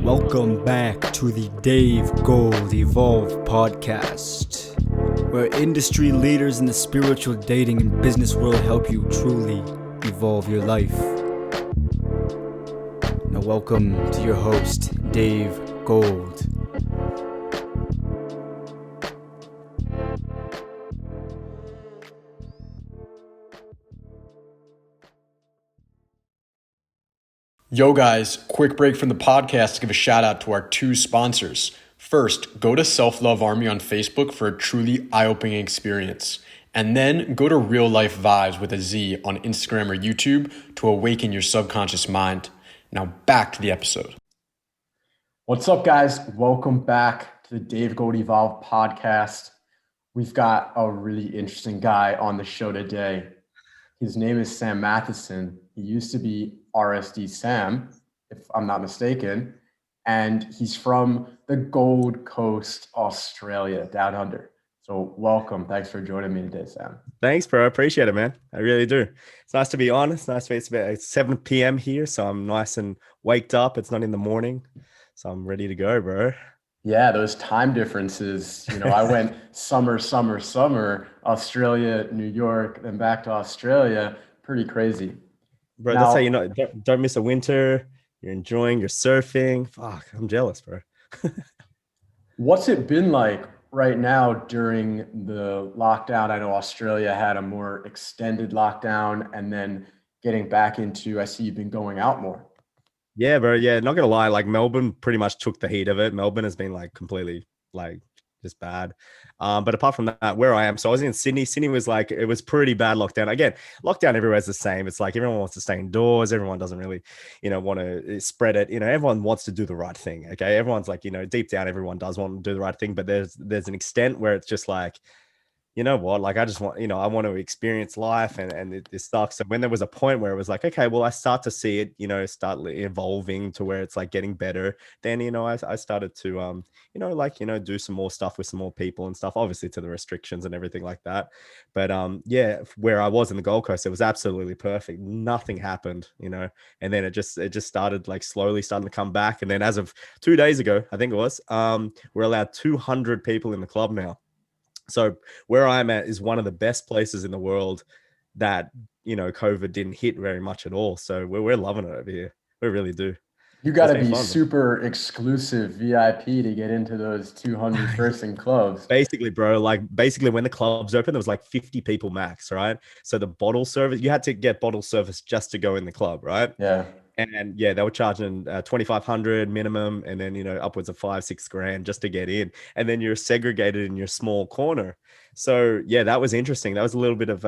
Welcome back to the Dave Gold Evolve podcast, where industry leaders in the spiritual dating and business world help you truly evolve your life. Now welcome to your host, Dave Gold. Yo guys, quick break from the podcast to give a shout out to our two sponsors. First, go to Self Love Army on Facebook for a truly eye-opening experience. And then go to Real Life Vibes with a Z on Instagram or YouTube to awaken your subconscious mind. Now back to the episode. What's up guys? Welcome back to the Dave Gold Evolve podcast. We've got a really interesting guy on the show today. His name is Sam Matheson. He used to be RSD Sam, if I'm not mistaken, and he's from the Gold Coast, Australia, down under. So welcome. Thanks for joining me today, Sam. Thanks, bro. I appreciate it, man. I really do. It's nice to be on. It's nice to be. It's about 7 p.m. here, so I'm nice and waked up. It's not in the morning, so I'm ready to go, bro. Yeah, those time differences. You know, I went summer, Australia, New York, then back to Australia. Pretty crazy. Bro, that's how you know. Don't miss a winter. You're enjoying your surfing. Fuck, I'm jealous, bro. What's it been like right now during the lockdown? I know Australia had a more extended lockdown, and then getting back into, I see you've been going out more. Yeah, bro. Yeah, not gonna lie. Like Melbourne pretty much took the heat of it. Melbourne has been like completely like just bad. But apart from that, where I am, so I was in Sydney. Sydney was like, it was pretty bad lockdown. Again, lockdown everywhere's the same. It's like everyone wants to stay indoors. Everyone doesn't really, want to spread it. Everyone wants to do the right thing. Okay. Everyone's like, deep down, everyone does want to do the right thing, but there's an extent where it's just like, you know what, like I just want, I want to experience life and it sucks. So when there was a point where it was like, okay, well, I start to see it, start evolving to where it's like getting better. Then, I started to, do some more stuff with some more people and stuff, obviously to the restrictions and everything like that. But yeah, where I was in the Gold Coast, it was absolutely perfect. Nothing happened, and then it just started like slowly starting to come back. And then as of 2 days ago, I think it was, we're allowed 200 people in the club now. So where I'm at is one of the best places in the world that, COVID didn't hit very much at all. So we're loving it over here. We really do. You got to be super exclusive VIP to get into those 200 person clubs. Basically, bro, when the clubs open, there was like 50 people max, right? So the bottle service, you had to get bottle service just to go in the club, right? Yeah. And yeah, they were charging $2,500 minimum, and then upwards of $5-6 just to get in, and then you're segregated in your small corner. So yeah, that was interesting. That was a little bit of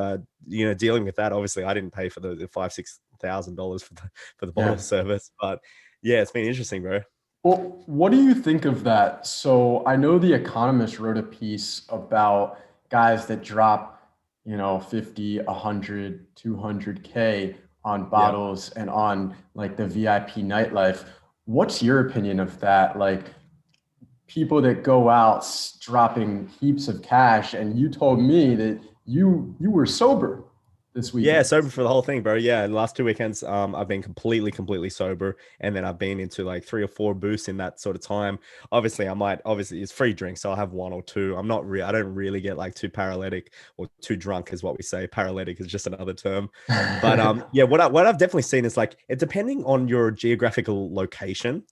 dealing with that. Obviously, I didn't pay for the $5,000-6,000 for the bottle service, but yeah, it's been interesting, bro. Well, what do you think of that? So I know The Economist wrote a piece about guys that drop 50, 100, 200K on bottles and on like the VIP nightlife. What's your opinion of that? Like people that go out dropping heaps of cash, and you told me that you were sober this weekend. Yeah, sober for the whole thing, bro. Yeah, the last 2 weekends, I've been completely sober, and then I've been into like 3 or 4 boosts in that sort of time. Obviously, it's free drinks, so I'll have 1 or 2. I don't really get like too paralytic or too drunk, is what we say. Paralytic is just another term. But yeah, what I've definitely seen is like, it depending on your geographical location,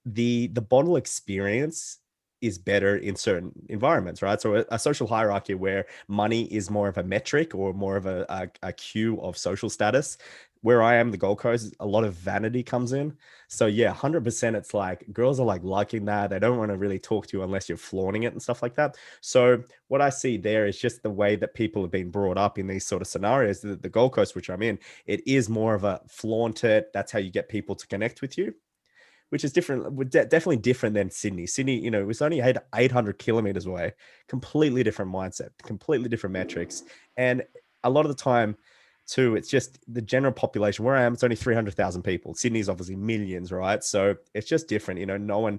the bottle experience is better in certain environments, right? So a social hierarchy where money is more of a metric or more of a cue of social status. Where I am, the Gold Coast, a lot of vanity comes in. So yeah, 100%, it's like girls are like liking that. They don't want to really talk to you unless you're flaunting it and stuff like that. So what I see there is just the way that people have been brought up in these sort of scenarios. The Gold Coast, which I'm in, it is more of a flaunt it. That's how you get people to connect with you, which is different, definitely different than Sydney. Sydney, it was only 800 kilometers away, completely different mindset, completely different metrics. And a lot of the time too, it's just the general population. Where I am, it's only 300,000 people. Sydney's obviously millions, right? So it's just different. No one,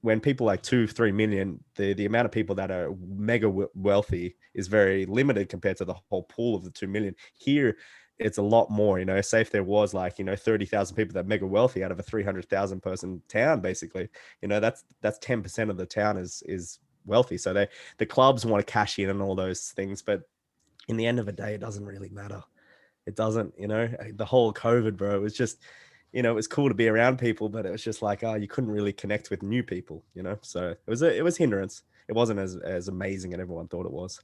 when people like 2-3 million, the amount of people that are mega wealthy is very limited compared to the whole pool of the 2 million. Here, it's a lot more, say if there was like, 30,000 people that are mega wealthy out of a 300,000 person town, basically, that's 10% of the town is wealthy. So the clubs want to cash in and all those things. But in the end of the day, it doesn't really matter. It doesn't, the whole COVID, bro, it was just, it was cool to be around people, but it was just like, you couldn't really connect with new people, so it was hindrance. It wasn't as amazing as everyone thought it was.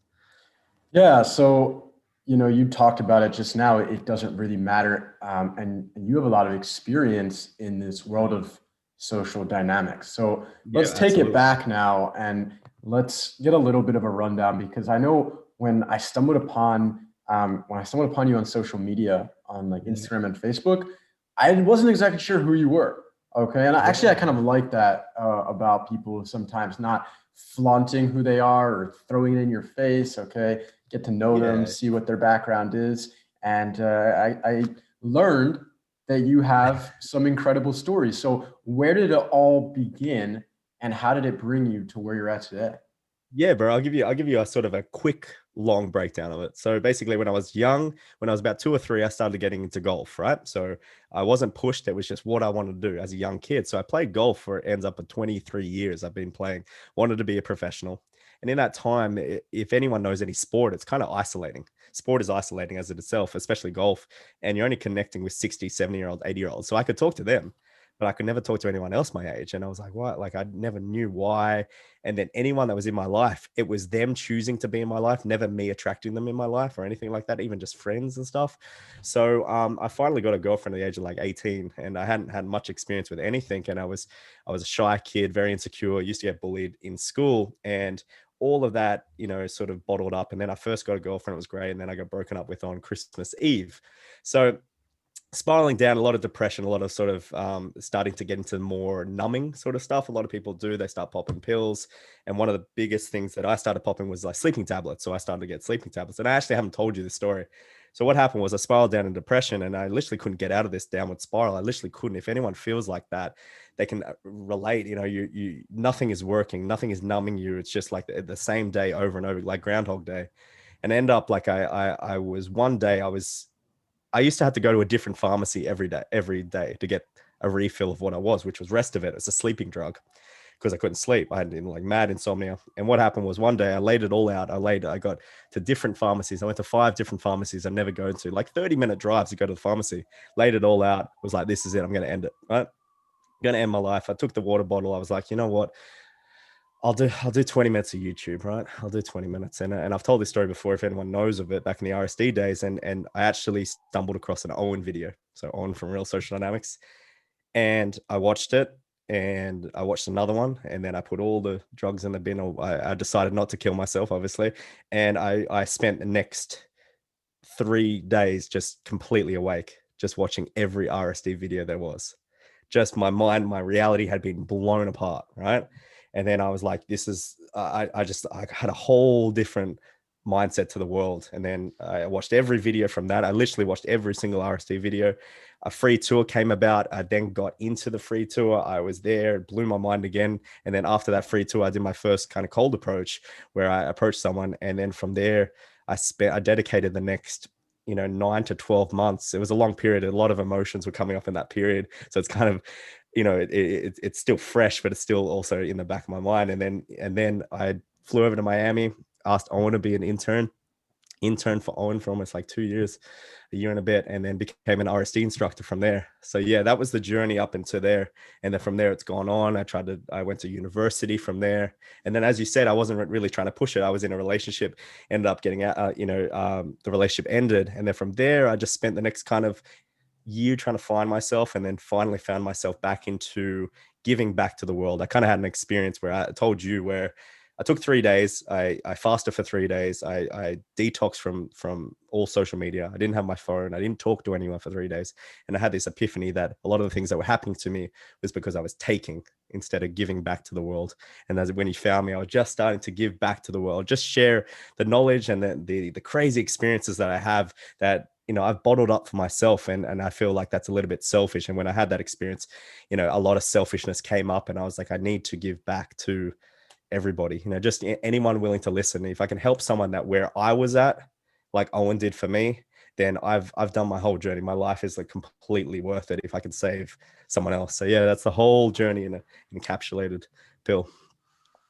Yeah. So, you talked about it just now. It doesn't really matter. And you have a lot of experience in this world of social dynamics. So let's take it back now and let's get a little bit of a rundown, because I know when I stumbled upon you on social media, on like Instagram and Facebook, I wasn't exactly sure who you were. Okay. And I kind of like that about people sometimes, not flaunting who they are or throwing it in your face. Okay. Get to know them, see what their background is. And I learned that you have some incredible stories. So where did it all begin and how did it bring you to where you're at today? Yeah, bro, I'll give you a sort of a quick, long breakdown of it. So basically, when I was young, when I was about 2 or 3, I started getting into golf, right? So I wasn't pushed. It was just what I wanted to do as a young kid. So I played golf for, it ends up at 23 years I've been playing, wanted to be a professional. And in that time, if anyone knows any sport, it's kind of isolating. Sport is isolating as it itself, especially golf. And you're only connecting with 60, 70-year-old, 80-year-olds. So I could talk to them, but I could never talk to anyone else my age. And I was like, what? Like, I never knew why. And then anyone that was in my life, it was them choosing to be in my life, never me attracting them in my life or anything like that, even just friends and stuff. So I finally got a girlfriend at the age of like 18, and I hadn't had much experience with anything. And I was a shy kid, very insecure, used to get bullied in school, and all of that, sort of bottled up. And then I first got a girlfriend, it was great. And then I got broken up with on Christmas Eve. So spiraling down, a lot of depression, a lot of sort of starting to get into more numbing sort of stuff. A lot of people do, they start popping pills. And one of the biggest things that I started popping was like sleeping tablets. So I started to get sleeping tablets. And I actually haven't told you this story. So what happened was I spiraled down in depression, and I literally couldn't get out of this downward spiral. I literally couldn't. If anyone feels like that, they can relate. You nothing is working, nothing is numbing you. It's just like the same day over and over, like Groundhog Day. And end up like I was one day, I used to have to go to a different pharmacy every day to get a refill of what I was, which was Restavit. It's a sleeping drug, because I couldn't sleep. I had like mad insomnia. And what happened was one day I laid it all out. I got to different pharmacies. I went to 5 different pharmacies I've never gone to, like 30-minute drives to go to the pharmacy. Laid it all out. Was like, this is it. I'm going to end it, right? I'm going to end my life. I took the water bottle. I was like, you know what? I'll do 20 minutes of YouTube, right? I'll do 20 minutes. And I've told this story before, if anyone knows of it, back in the RSD days. And I actually stumbled across an Owen video. So Owen from Real Social Dynamics. And I watched it, and I watched another one. And then I put all the drugs in the bin. I decided not to kill myself, obviously. And I spent the next 3 days just completely awake, just watching every RSD video there was. Just my mind, my reality had been blown apart, right? And then I was like, this is, I had a whole different mindset to the world. And then I watched every video from that. I literally watched every single RSD video. A free tour came about. I then got into the free tour. I was there, it blew my mind again. And then after that free tour, I did my first kind of cold approach, where I approached someone. And then from there, I dedicated the next 9 to 12 months. It was a long period. A lot of emotions were coming up in that period. So it's kind of, it's still fresh, but it's still also in the back of my mind. And then I flew over to Miami, asked Owen to be an intern for Owen for almost like 2 years, a year and a bit, and then became an RSD instructor from there. So yeah, that was the journey up into there. And then from there, it's gone on. I went to university from there. And then, as you said, I wasn't really trying to push it. I was in a relationship, ended up getting out, the relationship ended. And then from there, I just spent the next kind of year trying to find myself, and then finally found myself back into giving back to the world. I kind of had an experience where I told you, where I took 3 days. I fasted for 3 days. I detoxed from all social media. I didn't have my phone. I didn't talk to anyone for 3 days. And I had this epiphany that a lot of the things that were happening to me was because I was taking instead of giving back to the world. And that's when you found me. I was just starting to give back to the world, just share the knowledge and the crazy experiences that I have that, I've bottled up for myself. And I feel like that's a little bit selfish. And when I had that experience, a lot of selfishness came up, and I was like, I need to give back to everybody, just anyone willing to listen. If I can help someone that where I was at, like Owen did for me, then I've done my whole journey. My life is like completely worth it if I can save someone else. So yeah, that's the whole journey in an encapsulated pill.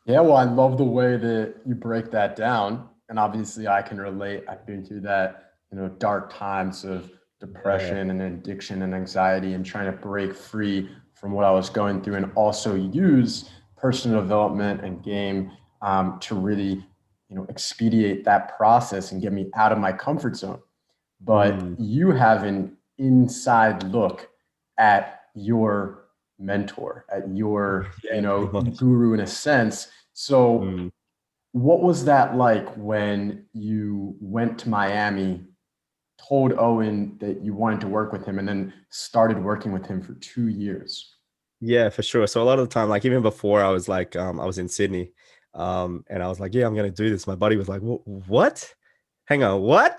Yeah, well, I love the way that you break that down. And obviously I can relate. I've been through that, dark times of Yeah. depression and addiction and anxiety and trying to break free from what I was going through, and also use personal development and game to really, expedite that process and get me out of my comfort zone. But Mm. you have an inside look at your mentor, at your, Yeah, pretty much. guru in a sense. So Mm. what was that like when you went to Miami, told Owen that you wanted to work with him, and then started working with him for 2 years? Yeah, for sure. So a lot of the time, like even before I was like, I was in Sydney, and I was like, yeah, I'm gonna do this. My buddy was like, what? Hang on, what?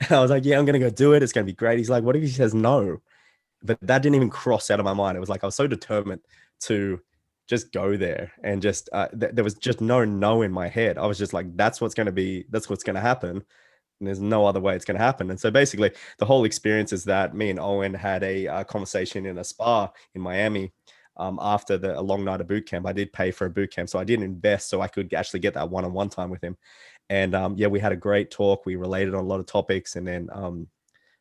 And I was like, yeah, I'm gonna go do it. It's gonna be great. He's like, what if he says no? But that didn't even cross out of my mind. It was like I was so determined to just go there, and just there was just no in my head. I was just like, that's what's gonna be. That's what's gonna happen. And there's no other way it's going to happen. And so basically, the whole experience is that me and Owen had a conversation in a spa in Miami after a long night of boot camp. I did pay for a boot camp, so I did invest so I could actually get that one-on-one time with him. And yeah, we had a great talk. We related on a lot of topics, and then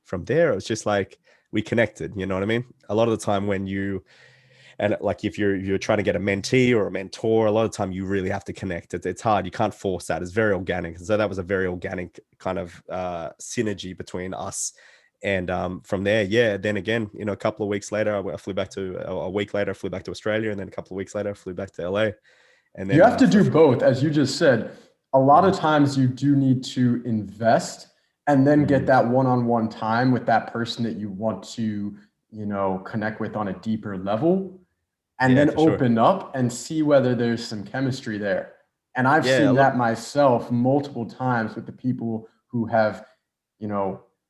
from there, it was just like we connected. You know what I mean? A lot of the time when you and like if you're trying to get a mentee or a mentor, a lot of the time you really have to connect. It's hard. You can't force that. It's very organic. And so that was a very organic kind of synergy between us. And from there, yeah. Then again, a couple of weeks later, I flew back to a week later, I flew back to Australia, and then a couple of weeks later, I flew back to LA. And You then have to do both, as you just said. A lot of Mhm. times you do need to invest and then get Mhm. that one-on-one time with that person that you want to, connect with on a deeper level, and Yeah, then for sure. open up and see whether there's some chemistry there. And I've Yeah, a seen lot. that myself multiple times with the people who have,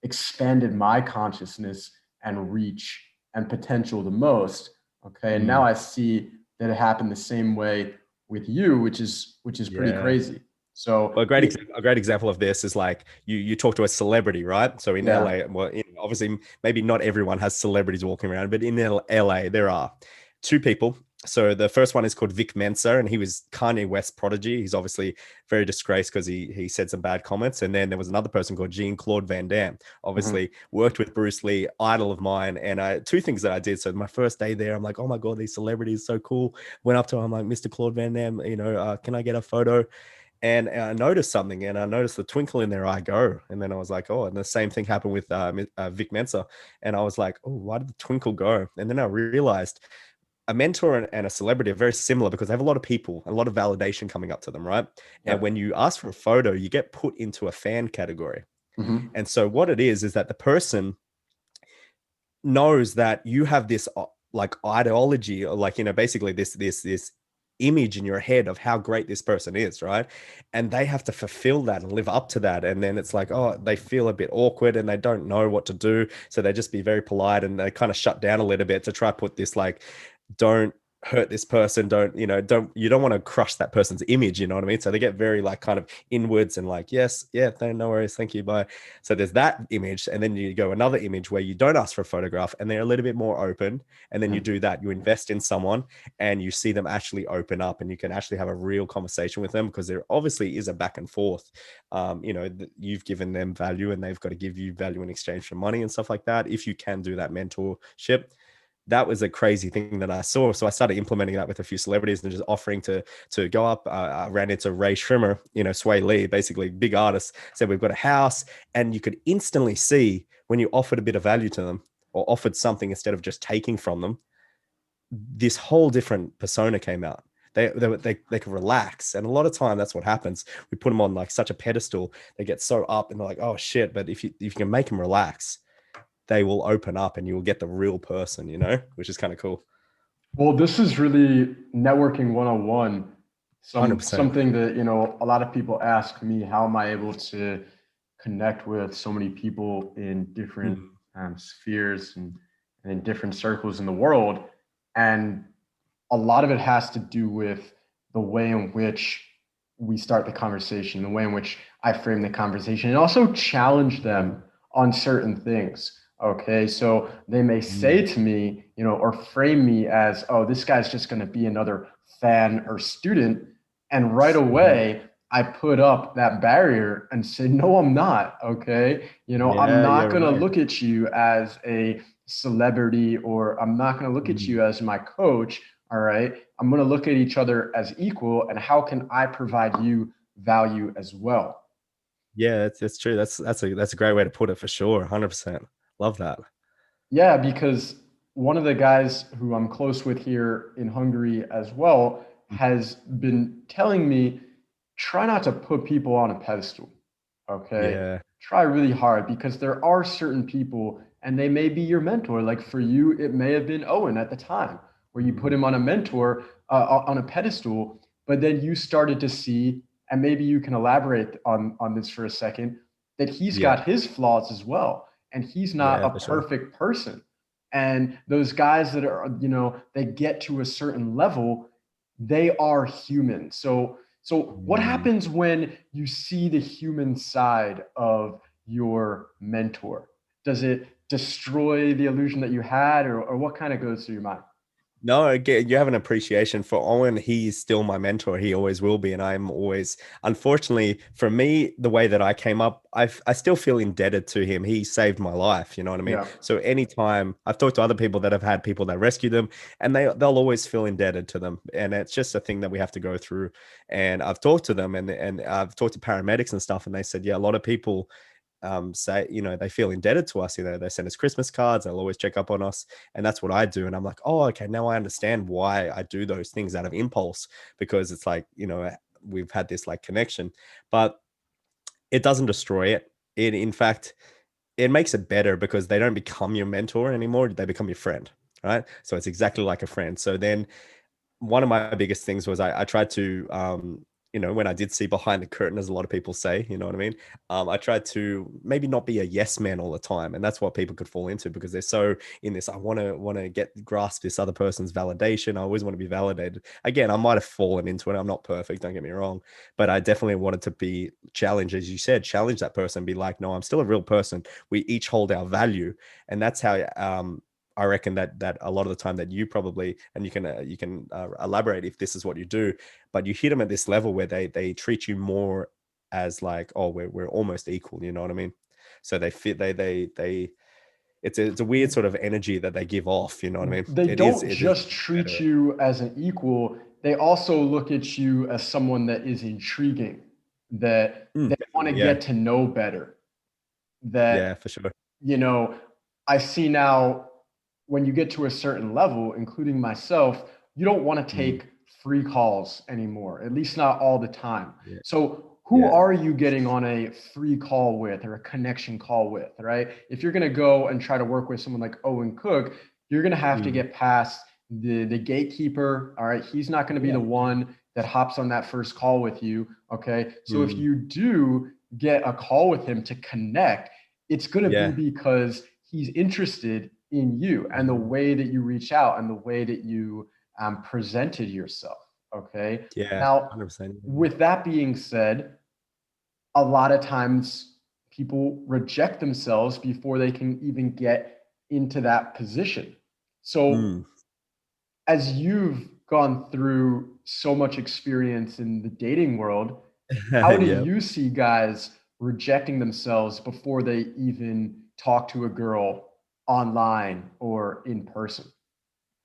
expanded my consciousness and reach and potential the most. Okay. And now Mm, I see that it happened the same way with you, which is pretty yeah. crazy. So Well, a great example of this is like you talk to a celebrity, right? So in yeah. LA, well, obviously maybe not everyone has celebrities walking around, but in LA there are two people. So the first one is called Vic Mensa, and he was Kanye West prodigy. He's obviously very disgraced because he said some bad comments. And then there was another person called Jean-Claude Van Damme, Mhm. obviously worked with Bruce Lee, idol of mine. And two things that I did. So my first day there, I'm like, oh my god, these celebrities so cool. Went up to him, I'm like, Mr. Claude Van Damme, can I get a photo? And I noticed something, and I noticed the twinkle in their eye go. And then I was like, oh, and the same thing happened with Vic Mensa. And I was like, oh, why did the twinkle go? And then I realized a mentor and a celebrity are very similar because they have a lot of people, a lot of validation coming up to them, right? And Yep. when you ask for a photo, you get put into a fan category. Mhm. And so what it is that the person knows that you have this like ideology, or like basically this image in your head of how great this person is, right? And they have to fulfill that and live up to that. And then it's like, oh, they feel a bit awkward and they don't know what to do, so they just be very polite and they kind of shut down a little bit to try to put this like, don't hurt this person, don't want to crush that person's image, you know what I mean? So they get very like kind of inwards and like, yes, yeah, no worries, thank you, bye. So there's that image, and then you go another image where you don't ask for a photograph and they're a little bit more open, and then you Mhm. do that, you invest in someone and you see them actually open up, and you can actually have a real conversation with them because there obviously is a back and forth. You've given them value and they've got to give you value in exchange for money and stuff like that. If you can do that mentorship, that was a crazy thing that I saw. So I started implementing that with a few celebrities and just offering to go up. I ran into Ray Shrimmer, Sway Lee, basically big artist, said we've got a house, and you could instantly see when you offered a bit of value to them or offered something instead of just taking from them, this whole different persona came out. They could relax, and a lot of time that's what happens. We put them on like such a pedestal, they get so up, and they're like, oh shit. But if you can make them relax, they will open up and you will get the real person, which is kind of cool. Well, this is really networking 101. Some 100%. something that, a lot of people ask me, how am I able to connect with so many people in different Mm. spheres and in different circles in the world? And a lot of it has to do with the way in which we start the conversation, the way in which I frame the conversation, and also challenge them on certain things. Okay, so they may say to me, or frame me as, oh, this guy's just going to be another fan or student. And right away, I put up that barrier and say, no, I'm not. Okay, I'm Yeah, not yeah, going to right. look at you as a celebrity, or I'm not going to look at you as my coach. All right, I'm going to look at each other as equal, and how can I provide you value as well? Yeah, it's true. That's a great way to put it for sure. 100%. Love that. Yeah, because one of the guys who I'm close with here in Hungary as well has been telling me, try not to put people on a pedestal. Okay. Yeah. Try really hard, because there are certain people and they may be your mentor. Like for you, it may have been Owen at the time, where you put him on a mentor, on a pedestal, but then you started to see, and maybe you can elaborate on this for a second, that he's Yeah. got his flaws as well, and he's not Yeah, a for sure. perfect person. And those guys that are, they get to a certain level, they are human. So what Mm. happens when you see the human side of your mentor? Does it destroy the illusion that you had, or what kind of goes through your mind? No, again, you have an appreciation for Owen. He's still my mentor. He always will be. And I'm always, unfortunately, for me, the way that I came up, I still feel indebted to him. He saved my life. You know what I mean? Yeah. So anytime I've talked to other people that have had people that rescue them, and they'll always feel indebted to them. And it's just a thing that we have to go through. And I've talked to them, and I've talked to paramedics and stuff, and they said, yeah, a lot of people say, they feel indebted to us. They send us Christmas cards, they'll always check up on us. And that's what I do. And I'm like, oh, okay, now I understand why I do those things out of impulse, because it's like, we've had this like connection, but it doesn't destroy it. In fact, it makes it better, because they don't become your mentor anymore. They become your friend. Right. So it's exactly like a friend. So then one of my biggest things was I tried to, when I did see behind the curtain, as a lot of people say, you know what I mean? I tried to maybe not be a yes man all the time. And that's what people could fall into, because they're so in this, I want to grasp this other person's validation. I always want to be validated. Again, I might have fallen into it. I'm not perfect, don't get me wrong, but I definitely wanted to be challenged, as you said, challenge that person, be like, no, I'm still a real person. We each hold our value. And that's how, I reckon that a lot of the time that you probably, and you can elaborate if this is what you do, but you hit them at this level where they treat you more as like, oh, we're almost equal. You know what I mean? So they fit they it's a weird sort of energy that they give off. You know what I mean? They It is don't it is just treat better. you as an equal, they also look at you as someone that is intriguing, that they want to Definitely, yeah, get to know better, yeah, that, for sure. you know, I see now, when you get to a certain level, including myself, you don't want to Mm, take free calls anymore, at least not all the time. yeah, So, who yeah, are you getting on a free call with, or a connection call with, right? If you're going to go and try to work with someone like Owen Cook, you're going to have to mm, get past the gatekeeper. All right. He's not going to be yeah, the one that hops on that first call with you. Okay. So, if mm, you do get a call with him to connect, it's going to be yeah, because he's interested in you and the mm, way that you reach out and the way that you presented yourself. Okay. yeah, Now, 100%. with that being said, a lot of times people reject themselves before they can even get into that position. So, Mm. as you've gone through so much experience in the dating world, how do Yeah. you see guys rejecting themselves before they even talk to a girl online or in person?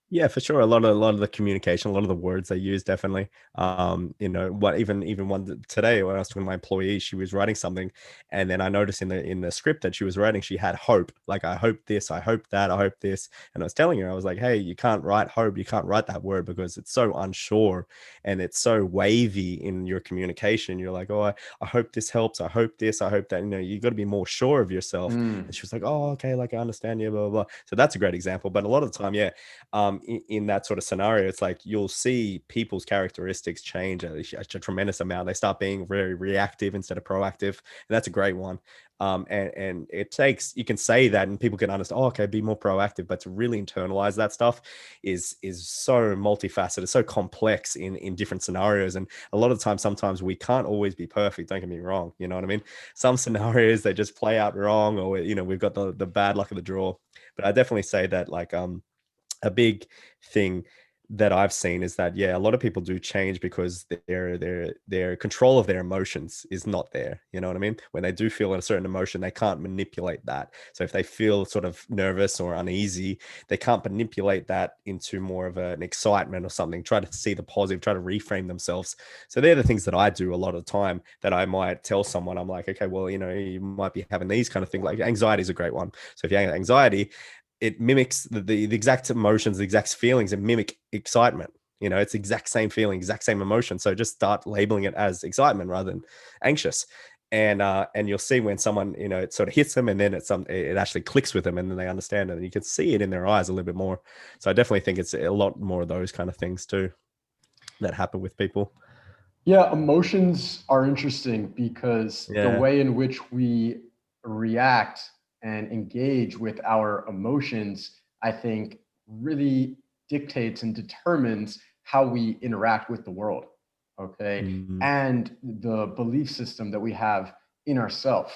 Yeah, for sure. A lot of the communication, a lot of the words they use, definitely. What even one today when I was talking to my employee, she was writing something, and then I noticed in the script that she was writing, she had hope. Like, I hope this, I hope that, I hope this. And I was telling her, I was like, hey, you can't write hope, you can't write that word, because it's so unsure and it's so wavy in your communication. You're like, oh, I hope this helps, I hope this, I hope that, you got to be more sure of yourself. And Mm. she was like, oh, okay, like I understand you, blah, blah, blah. So that's a great example. But a lot of the time, yeah, in that sort of scenario, it's like you'll see people's characteristics change a tremendous amount. They start being very reactive instead of proactive, and that's a great one. And it takes, you can say that and people can understand, oh, okay, be more proactive, but to really internalize that stuff is so multifaceted, so complex in different scenarios. And a lot of the time, sometimes we can't always be perfect. Don't get me wrong. You know what I mean? Some scenarios, they just play out wrong, or, you know, we've got the bad luck of the draw. But I definitely say that, like, a big thing that I've seen is that, yeah, a lot of people do change because their control of their emotions is not there. You know what I mean? When they do feel a certain emotion, they can't manipulate that. So if they feel sort of nervous or uneasy, they can't manipulate that into more of an excitement or something. Try to see the positive, try to reframe themselves. So they're the things that I do a lot of the time, that I might tell someone. I'm like, okay, well, you know, you might be having these kind of things. Like anxiety is a great one. So if you have anxiety, it mimics the exact emotions, the exact feelings, and mimic excitement. You know, it's the exact same feeling, exact same emotion. So just start labeling it as excitement rather than anxious. And you'll see when someone, you know, it sort of hits them, and then it actually clicks with them, and then they understand it, and you can see it in their eyes a little bit more. So I definitely think it's a lot more of those kind of things too that happen with people. Yeah, emotions are interesting because the way in which we react and engage with our emotions, I think, really dictates and determines how we interact with the world, okay? And the belief system that we have in ourselves.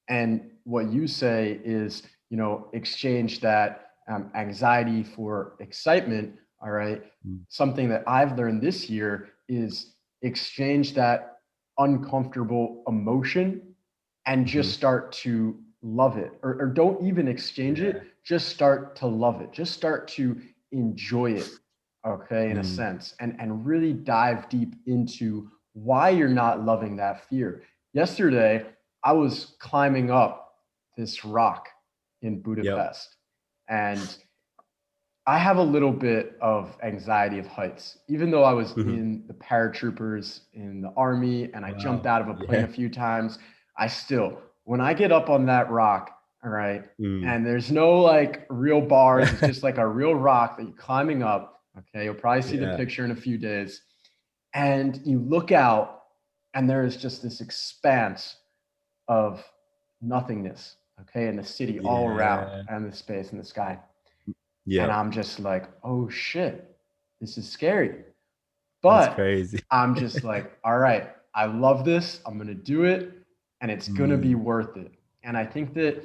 And what you say is, you know, exchange that anxiety for excitement, all right? Something that I've learned this year is exchange that uncomfortable emotion and just start to love it, or don't even exchange it, just start to love it, just start to enjoy it, okay, in a sense, and really dive deep into why you're not loving that fear. Yesterday, I was climbing up this rock in Budapest, and I have a little bit of anxiety of heights, even though I was in the paratroopers in the army and I jumped out of a plane a few times. I still, when I get up on that rock, all right, and there's no like real bars, it's just like a real rock that you're climbing up. Okay, you'll probably see the picture in a few days. And you look out, and there is just this expanse of nothingness, okay, in the city all around, and the space in the sky. And I'm just like, oh shit, this is scary. But that's crazy. I'm just like, all right, I love this. I'm going to do it, and it's going to be worth it. And I think that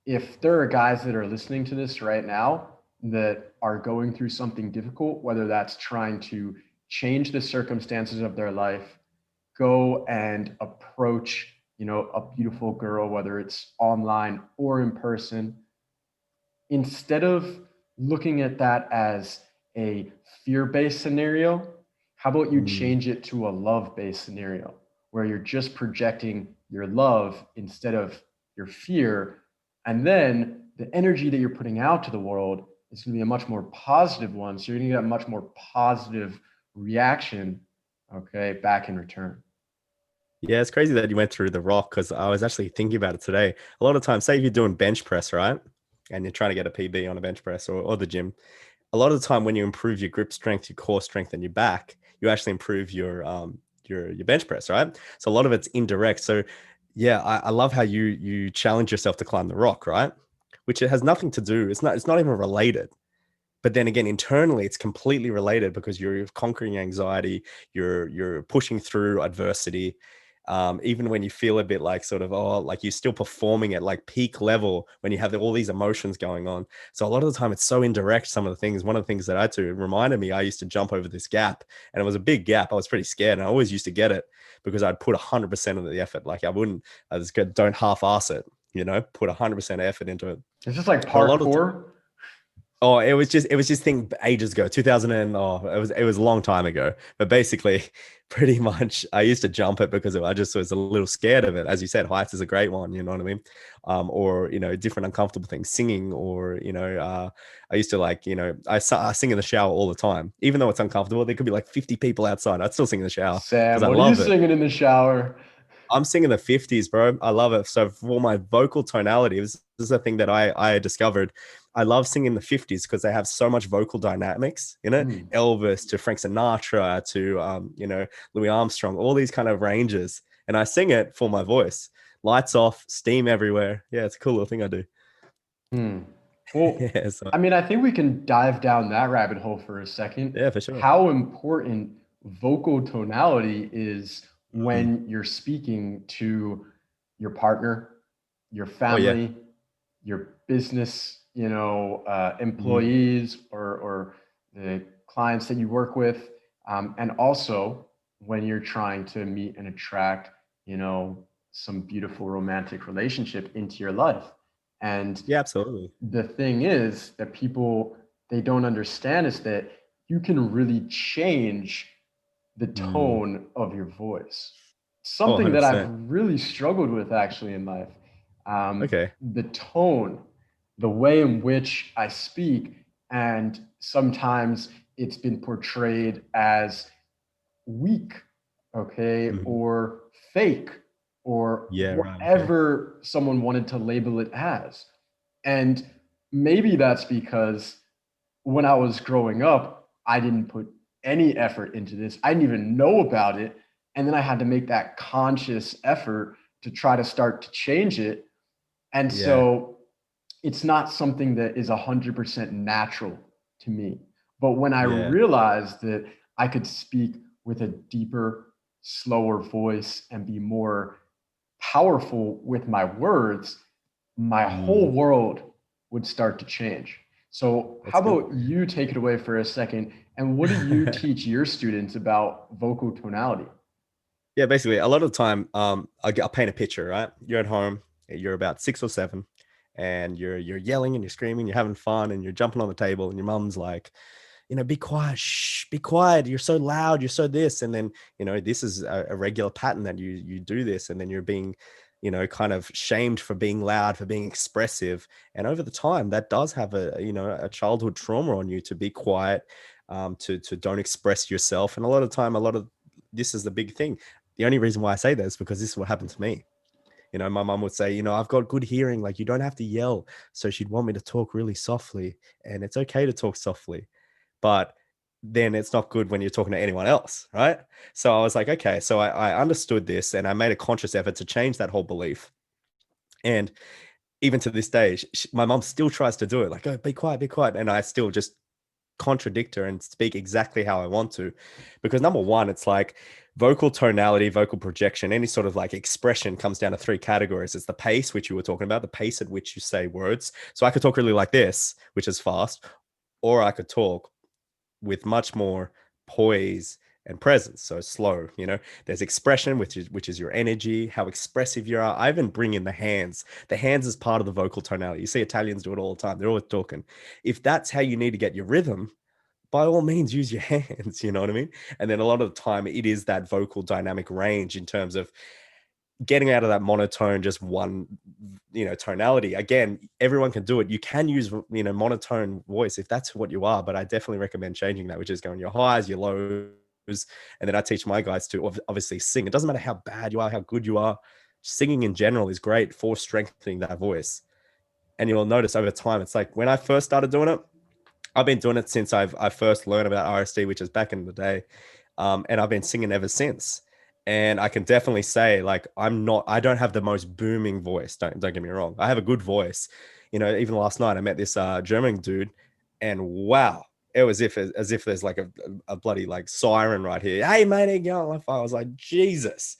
if there are guys that are listening to this right now that are going through something difficult, whether that's trying to change the circumstances of their life, go and approach, you know, a beautiful girl, whether it's online or in person, instead of looking at that as a fear-based scenario, how about you change it to a love-based scenario where you're just projecting your love instead of your fear, and then the energy that you're putting out to the world is going to be a much more positive one. So you're going to get a much more positive reaction, okay, back in return. Yeah, it's crazy that you went through the rock, because I was actually thinking about it today. A lot of times, say if you're doing bench press, right? And you're trying to get a PB on a bench press or the gym, a lot of the time when you improve your grip strength, your core strength, and your back, you actually improve your bench press, right? So a lot of it's indirect. So yeah, I love how you challenge yourself to climb the rock, right? Which it has nothing to do. It's not even related. But then again, internally, it's completely related, because you're conquering anxiety, you're pushing through adversity. Even when you feel a bit like sort of, like you're still performing at like peak level when you have all these emotions going on. So a lot of the time it's so indirect. Some of the things, one of the things that I do, it reminded me, I used to jump over this gap, and it was a big gap. I was pretty scared, and I always used to get it because I'd put 100% of the effort. Like I just don't half-ass it, you know, put 100% effort into it. It's just like parkour. Oh, it was just thing ages ago, 2000 and it was a long time ago. But basically, pretty much, I used to jump it because I just was a little scared of it. As you said, heights is a great one. You know what I mean? Or you know, different uncomfortable things, singing, or you know, I used to like, you know, I sing in the shower all the time, even though it's uncomfortable. There could be like 50 people outside. I'd still sing in the shower. Sam, what are you singing in the shower? I'm singing the 50s, bro. I love it. So for my vocal tonality, this is a thing that I discovered. I love singing the 50s because they have so much vocal dynamics in it. Elvis to Frank Sinatra to, you know, Louis Armstrong, all these kind of ranges. And I sing it for my voice. lights off, steam everywhere. Yeah, it's a cool little thing I do. Well, Yeah, so, I mean, I think we can dive down that rabbit hole for a second. yeah, for sure. How important vocal tonality is Mm. when you're speaking to your partner, your Oh yeah. family, your business, Mm. employees or the clients that you work with, and also when you're trying to meet and attract, some beautiful romantic relationship into your life. And Yeah, absolutely. the thing is that people they don't understand is that you can really change the Mm. tone of your voice. Oh, Something that I've 100%. really struggled with actually in life. Okay. The tone, the way in which I speak, and sometimes it's been portrayed as weak, okay, Mhm. or fake, or Yeah, right. Okay. whatever someone wanted to label it as. And maybe that's because when I was growing up, I didn't put any effort into this. I didn't even know about it. And then I had to make that conscious effort to try to start to change it. And Yeah. so it's not something that is 100% natural to me. But when I Yeah. realized that I could speak with a deeper, slower voice and be more powerful with my words, my whole Mm. world would start to change. So, how That's good. about you take it away for a second? And what do you teach your students about vocal tonality? Yeah, basically, a lot of the time, I'll paint a picture, right? You're at home, you're about 6 or 7, and you're yelling and you're screaming, you're having fun, and you're jumping on the table, and your mum's like, be quiet, shh, be quiet. You're so loud, you're so this, and then this is a regular pattern that you do this, and then you're being, kind of shamed for being loud, for being expressive, and over the time, that does have a childhood trauma on you to be quiet, to don't express yourself, and a lot of time, a lot of this is the big thing. The only reason why I say that is because this is what happened to me. My mom would say, I've got good hearing, like you don't have to yell. So she'd want me to talk really softly, and it's okay to talk softly, but then it's not good when you're talking to anyone else, right? So I was like, okay, so I understood this, and I made a conscious effort to change that whole belief. And even to this day, my mom still tries to do it, like, oh, be quiet, be quiet. And I still just contradict her and speak exactly how I want to. Because number one, it's like vocal tonality, vocal projection, any sort of like expression comes down to 3 categories. It's the pace, which you were talking about, the pace at which you say words. So I could talk really like this, which is fast, or I could talk with much more poise and presence, so slow. There's expression, which is your energy, how expressive you are. I even bring in the hands. The hands is part of the vocal tonality. You see Italians do it all the time. They're always talking. If that's how you need to get your rhythm, by all means use your hands. You know what I mean? And then a lot of the time it is that vocal dynamic range in terms of getting out of that monotone, just one, tonality. Again, everyone can do it. You can use, monotone voice if that's what you are, but I definitely recommend changing that, which is going your highs, your lows. And then I teach my guys to obviously sing. It doesn't matter how bad you are, how good you are. Singing in general is great for strengthening that voice. And you'll notice over time, it's like when I first started doing it, I've been doing it since I first learned about RSD, which is back in the day. And I've been singing ever since. And I can definitely say, like, I don't have the most booming voice. Don't get me wrong. I have a good voice. Even last night I met this German dude, and wow, it was as if there's like a bloody like siren right here. Hey mate, I was like, Jesus.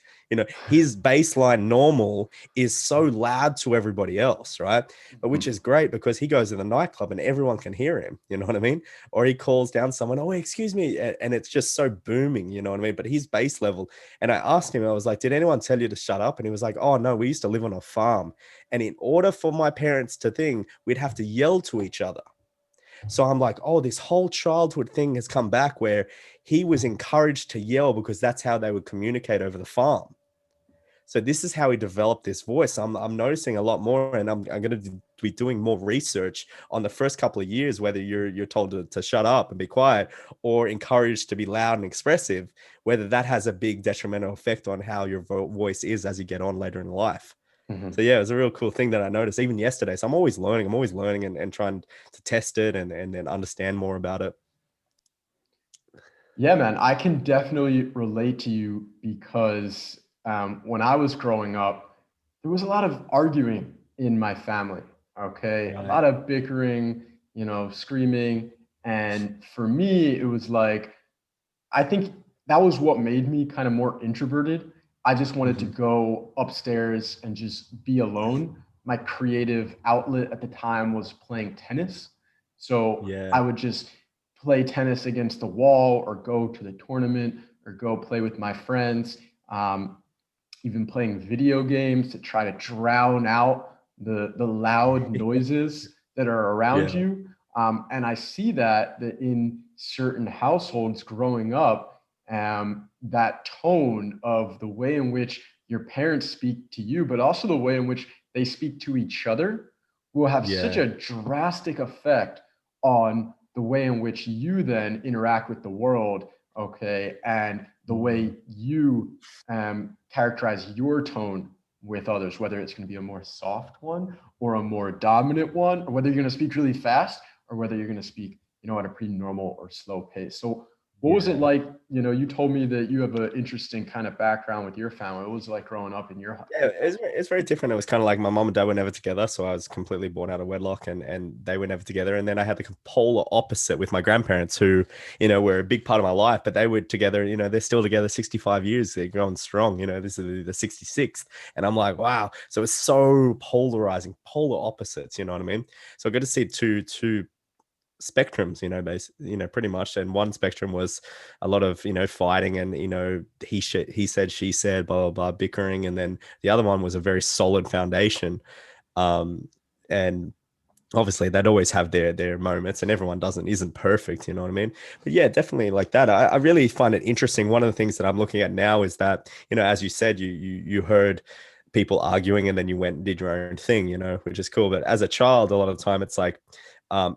His baseline normal is so loud to everybody else, right? But which is great because he goes in the nightclub and everyone can hear him. You know what I mean? Or he calls down someone, oh, excuse me. And it's just so booming, you know what I mean? But his base level. And I asked him, I was like, did anyone tell you to shut up? And he was like, oh, no, we used to live on a farm. And in order for my parents to think, we'd have to yell to each other. So I'm like, oh, this whole childhood thing has come back where he was encouraged to yell because that's how they would communicate over the farm. So this is how he developed this voice. I'm noticing a lot more, and I'm going to be doing more research on the first couple of years, whether you're told to shut up and be quiet or encouraged to be loud and expressive, whether that has a big detrimental effect on how your voice is as you get on later in life. Mhm. So yeah, it was a real cool thing that I noticed even yesterday. So I'm always learning and trying to test it and then understand more about it. Yeah, man, I can definitely relate to you because when I was growing up, there was a lot of arguing in my family. Okay. A Right. lot of bickering, screaming. And for me, it was like, I think that was what made me kind of more introverted. I just wanted to Mhm. go upstairs and just be alone. My creative outlet at the time was playing tennis. So Yeah. I would just play tennis against the wall or go to the tournament or go play with my friends. Even playing video games to try to drown out the loud noises that are around Yeah. you. And I see that in certain households growing up, that tone of the way in which your parents speak to you, but also the way in which they speak to each other, will have such Yeah. a drastic effect on the way in which you then interact with the world. Okay. And the Mm. way you characterize your tone with others, whether it's going to be a more soft one or a more dominant one, or whether you're going to speak really fast or whether you're going to speak, at a pretty normal or slow pace. So what was it Yeah. like? You told me that you have an interesting kind of background with your family. What was it like growing up in your Yeah, it's very different. It was kind of like my mom and dad were never together, so I was completely born out of wedlock, and they were never together. And then I had the polar opposite with my grandparents, who were a big part of my life, but they were together. They're still together 65 years. They're going strong. This is the 66th, and I'm like, wow. So it's so polarizing, polar opposites. You know what I mean? So I got to see two spectrums, pretty much. And one spectrum was a lot of fighting and he said, she said, blah blah blah, bickering. And then the other one was a very solid foundation. And obviously they'd always have their moments, and everyone isn't perfect, you know what I mean? But yeah, definitely like that. I really find it interesting. One of the things that I'm looking at now is that, as you said, you heard people arguing and then you went and did your own thing, which is cool. But as a child, a lot of the time it's like,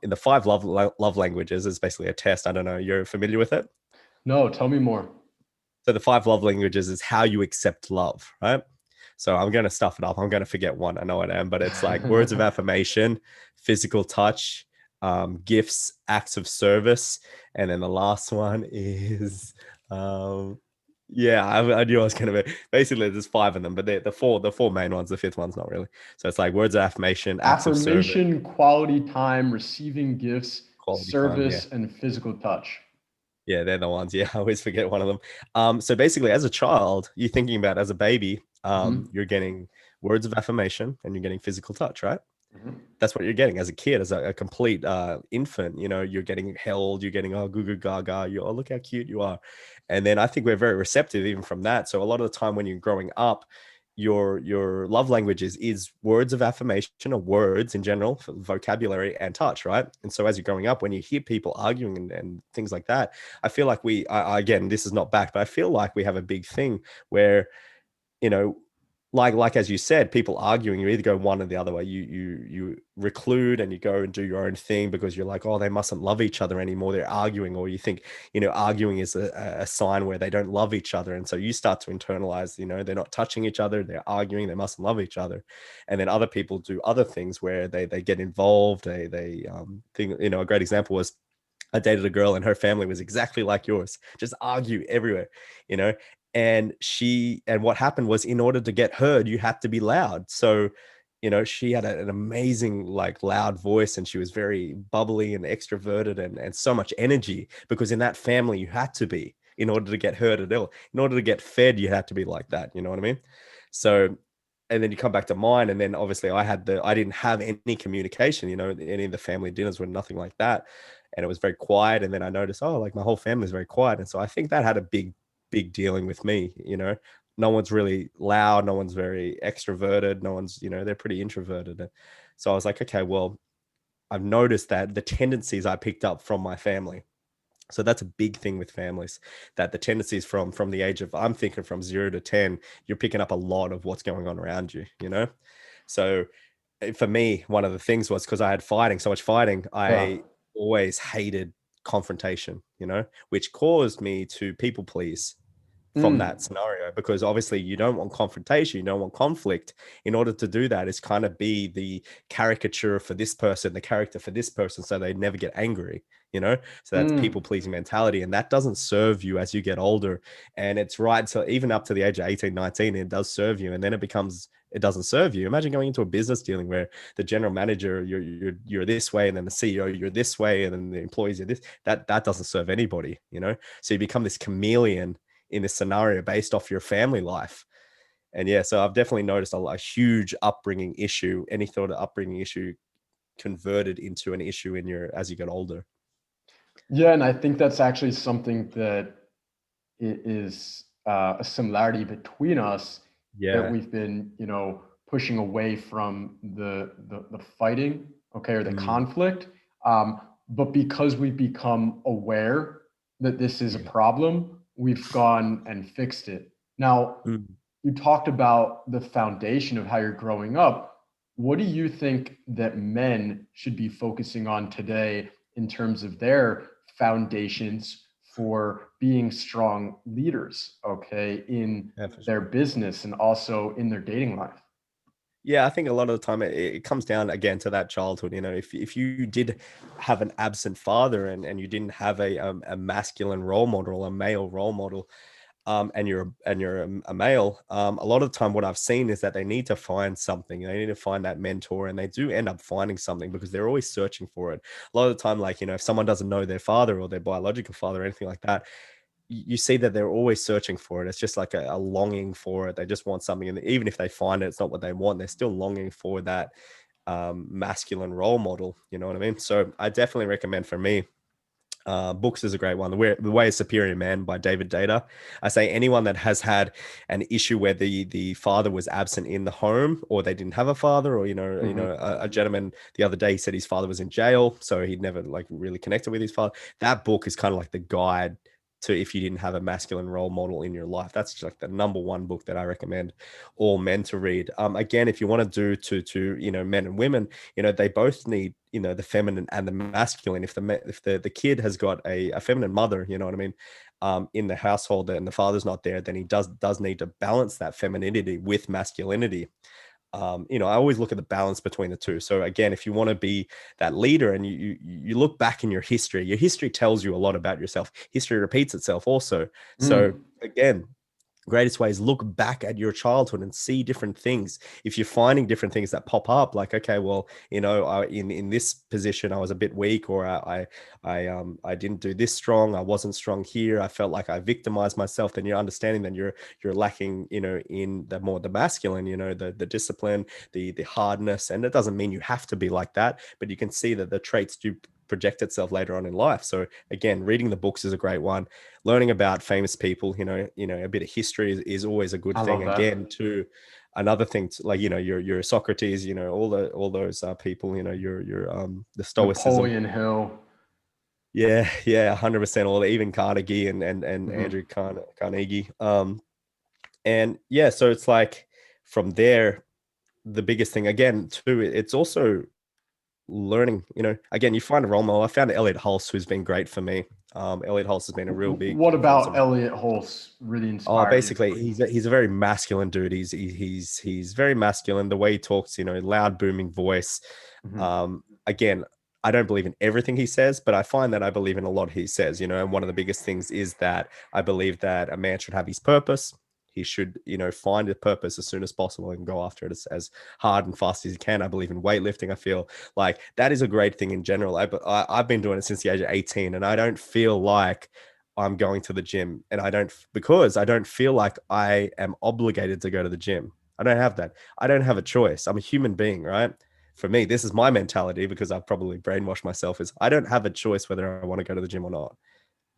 in the 5 love languages is basically a test. I don't know, you're familiar with it? No, tell me more. So the 5 love languages is how you accept love, right? So I'm going to stuff it up. I'm going to forget one. I know I am, but it's like words of affirmation, physical touch, gifts, acts of service. And then the last one is, yeah, I knew I was going to be, basically there's 5 of them, but the four main ones, the 5th one's not really. So it's like words of affirmation, acts of service, Affirmation, quality time, receiving gifts, quality time. Yeah. service, and physical touch. Yeah, they're the ones. Yeah, I always forget one of them. So basically, as a child, you're thinking about as a baby, Mhm. you're getting words of affirmation and you're getting physical touch, right? Mhm. That's what you're getting as a kid, as a complete infant. You're getting held, you're getting, oh, goo goo gaga, oh, look how cute you are. And then I think we're very receptive even from that. So a lot of the time when you're growing up, your love languages is words of affirmation, or words in general, for vocabulary and touch, right? And so as you're growing up, when you hear people arguing and things like that, I feel like again, this is not back, but I feel like we have a big thing where, you know, like as you said, people arguing, you either go one or the other way. You reclude and you go and do your own thing because you're like, oh, they mustn't love each other anymore, they're arguing. Or you think, arguing is a sign where they don't love each other, and so you start to internalize, they're not touching each other, they're arguing, they mustn't love each other. And then other people do other things where they get involved. They think, a great example was, I dated a girl and her family was exactly like yours, just argue everywhere, you know. And what happened was, in order to get heard, you had to be loud. So, she had an amazing, like, loud voice, and she was very bubbly and extroverted and so much energy, because in that family you had to be, in order to get heard at all. In order to get fed, you had to be like that. You know what I mean? So, and then you come back to mine, and then obviously I didn't have any communication, any of the family dinners were nothing like that. And it was very quiet. And then I noticed, oh, like, my whole family is very quiet. And so I think that had a big dealing with me. No one's really loud, no one's very extroverted, no one's, they're pretty introverted. So I was like, okay, well, I've noticed that the tendencies I picked up from my family. So that's a big thing with families, that the tendencies from the age of, I'm thinking from 0 to 10, you're picking up a lot of what's going on around you. So for me, one of the things was, because I had so much fighting, Yeah. I always hated confrontation, which caused me to people please from that scenario, because obviously you don't want confrontation, you don't want conflict. In order to do that, is kind of be the caricature for this person, the character for this person, so they never get angry, so that's people pleasing mentality, and that doesn't serve you as you get older. And it's right, so even up to the age of 18, 19, it does serve you, and then it becomes it doesn't serve you. Imagine going into a business dealing where the general manager, you're this way, and then the CEO, you're this way, and then the employees are this. That doesn't serve anybody, you know. So you become this chameleon in this scenario based off your family life. And yeah, so I've definitely noticed a huge upbringing issue. Any sort of upbringing issue converted into an issue in your as you get older. Yeah, and I think that's actually something that is a similarity between us, that Yeah. we've been, pushing away from the fighting, okay, or the conflict. But because we've become aware that this is a problem, we've gone and fixed it. Now, you talked about the foundation of how you're growing up. What do you think that men should be focusing on today in terms of their foundations for being strong leaders, okay, in their business and also in their dating life? Yeah, I think a lot of the time it comes down again to that childhood. You know, if you did have an absent father and you didn't have a masculine role model, a male role model, and you're a male, a lot of the time what I've seen is that they need to find something. They need to find that mentor, and they do end up finding something because they're always searching for it. A lot of the time, like, you know, if someone doesn't know their father or their biological father or anything like that, you see that they're always searching for it. It's just like a longing for it. They just want something, and even if they find it, it's not what they want. They're still longing for that masculine role model. You know what I mean? So I definitely recommend, for me, books is a great one. The Way of Superior Man by David Data. I say anyone that has had an issue where the father was absent in the home, or they didn't have a father, or a gentleman the other day, he said his father was in jail, so he'd never like really connected with his father. That book is kind of like the guide to, if you didn't have a masculine role model in your life. That's just like the number one book that I recommend all men to read. Again, if you want to do to men and women, they both need the feminine and the masculine. If the kid has got a feminine mother, you know what I mean, in the household, and the father's not there, then he does need to balance that femininity with masculinity. I always look at the balance between the two. So again, if you want to be that leader, and you look back in your history tells you a lot about yourself. History repeats itself also. So again, greatest way is look back at your childhood and see different things. If you're finding different things that pop up, like, okay, well, in this position I was a bit weak, or I didn't do this strong, I wasn't strong here, I felt like I victimized myself, then you're understanding that you're lacking, in the masculine, the discipline, the hardness. And it doesn't mean you have to be like that, but you can see that the traits do project itself later on in life. So again, reading the books is a great one. Learning about famous people, a bit of history is always a good thing. Again, too, another thing, like, your Socrates, all those people, the Stoicism. Napoleon Hill. Yeah, 100%. All even Carnegie and Andrew Carnegie. And yeah, so it's like from there, the biggest thing again too, it's also learning, again, you find a role model. I found Elliot Hulse, who's been great for me. Elliot Hulse has been a real big. What about Elliot Hulse really inspired basically you? he's a very masculine dude. He's very masculine. The way he talks, loud booming voice. Again, I don't believe in everything he says, but I find that I believe in a lot he says, and one of the biggest things is that I believe that a man should have his purpose. He should, find a purpose as soon as possible and go after it as hard and fast as he can. I believe in weightlifting. I feel like that is a great thing in general. I've been doing it since the age of 18, and I don't feel like I'm going to the gym, and because I don't feel like I am obligated to go to the gym. I don't have that. I don't have a choice. I'm a human being, right? For me, this is my mentality, because I've probably brainwashed myself, is I don't have a choice whether I want to go to the gym or not.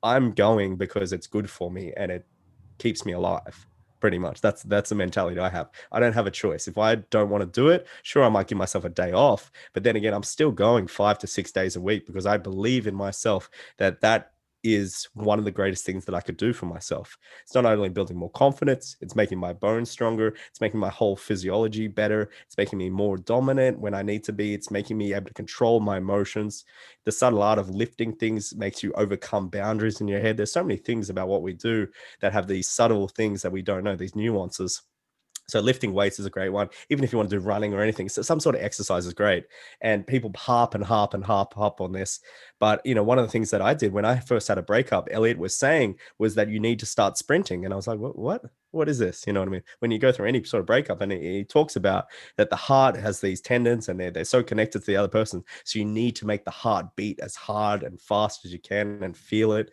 I'm going because it's good for me and it keeps me alive. Pretty much. That's the mentality I have. I don't have a choice. If I don't want to do it, sure, I might give myself a day off. But then again, I'm still going 5 to 6 days a week, because I believe in myself that is one of the greatest things that I could do for myself. It's not only building more confidence, it's making my bones stronger. It's making my whole physiology better. It's making me more dominant when I need to be. It's making me able to control my emotions. The subtle art of lifting things makes you overcome boundaries in your head. There's so many things about what we do that have these subtle things that we don't know, these nuances. So lifting weights is a great one. Even if you want to do running or anything, so some sort of exercise is great. And people harp on this. But, you know, one of the things that I did when I first had a breakup, Elliot was saying, was that you need to start sprinting. And I was like, what is this? You know what I mean? When you go through any sort of breakup, and he talks about that the heart has these tendons and they're so connected to the other person. So you need to make the heart beat as hard and fast as you can and feel it.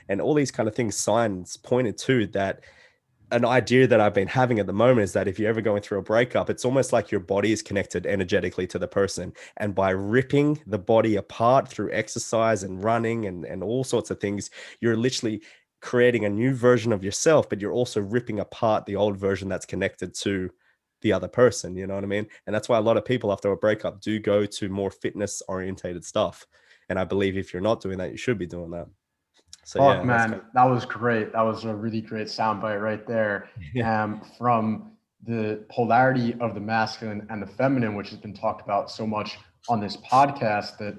And all these kind of things, signs pointed to that. An idea that I've been having at the moment is that if you're ever going through a breakup, it's almost like your body is connected energetically to the person. And by ripping the body apart through exercise and running and all sorts of things, you're literally creating a new version of yourself, but you're also ripping apart the old version that's connected to the other person. You know what I mean? And that's why a lot of people after a breakup do go to more fitness orientated stuff. And I believe if you're not doing that, you should be doing that. So Fuck, yeah, man, that was great. That was a really great soundbite right there. From the polarity of the masculine and the feminine, which has been talked about so much on this podcast, that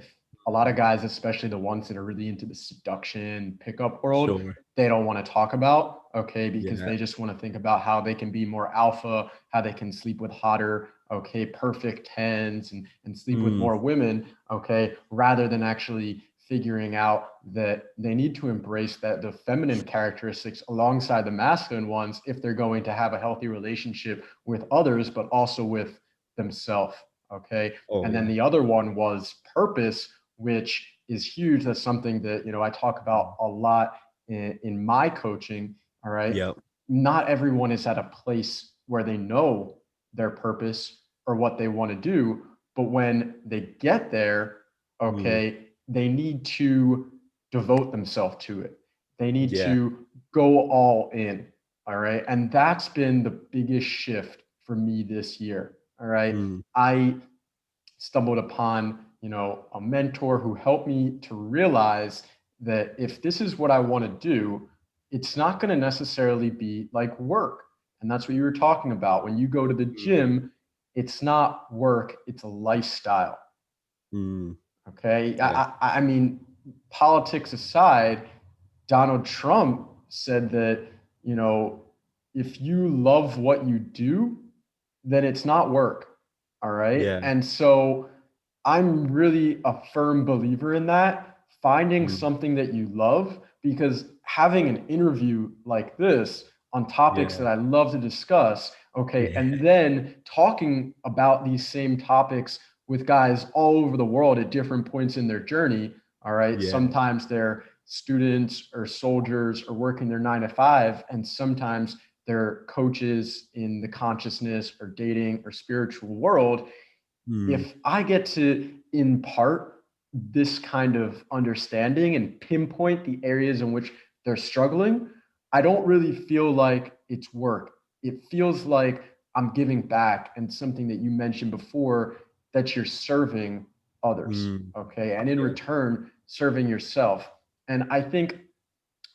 a lot of guys, especially the ones that are really into the seduction pickup world, sure. they don't want to talk about, okay, because Yeah. they just want to think about how they can be more alpha, how they can sleep with hotter, okay, perfect tens and sleep with more women, okay, rather than actually figuring out that they need to embrace that the feminine characteristics alongside the masculine ones if they're going to have a healthy relationship with others, but also with themselves. Okay. Oh, and then yeah. the other one was purpose, which is huge. That's something that, you know, I talk about a lot in my coaching. All right. Yep. Not everyone is at a place where they know their purpose or what they want to do. But when they get there, okay, they need to devote themselves to it. They need Yeah. to go all in. All right. And that's been the biggest shift for me this year. All right. I stumbled upon, you know, a mentor who helped me to realize that if this is what I want to do, it's not going to necessarily be like work. And that's what you were talking about. When you go to the gym, it's not work, it's a lifestyle. Okay. Yeah. I mean, politics aside, Donald Trump said that, you know, if you love what you do, then it's not work. All right. Yeah. And so I'm really a firm believer in that, finding Mm. something that you love, because having an interview like this on topics Yeah. that I love to discuss, okay, Yeah. and then talking about these same topics with guys all over the world at different points in their journey. All right. Yeah. Sometimes they're students or soldiers or working their 9 to 5, and sometimes they're coaches in the consciousness or dating or spiritual world. If I get to impart this kind of understanding and pinpoint the areas in which they're struggling, I don't really feel like it's work. It feels like I'm giving back, and something that you mentioned before, that you're serving others. Okay. And in Yeah. return, serving yourself. And I think,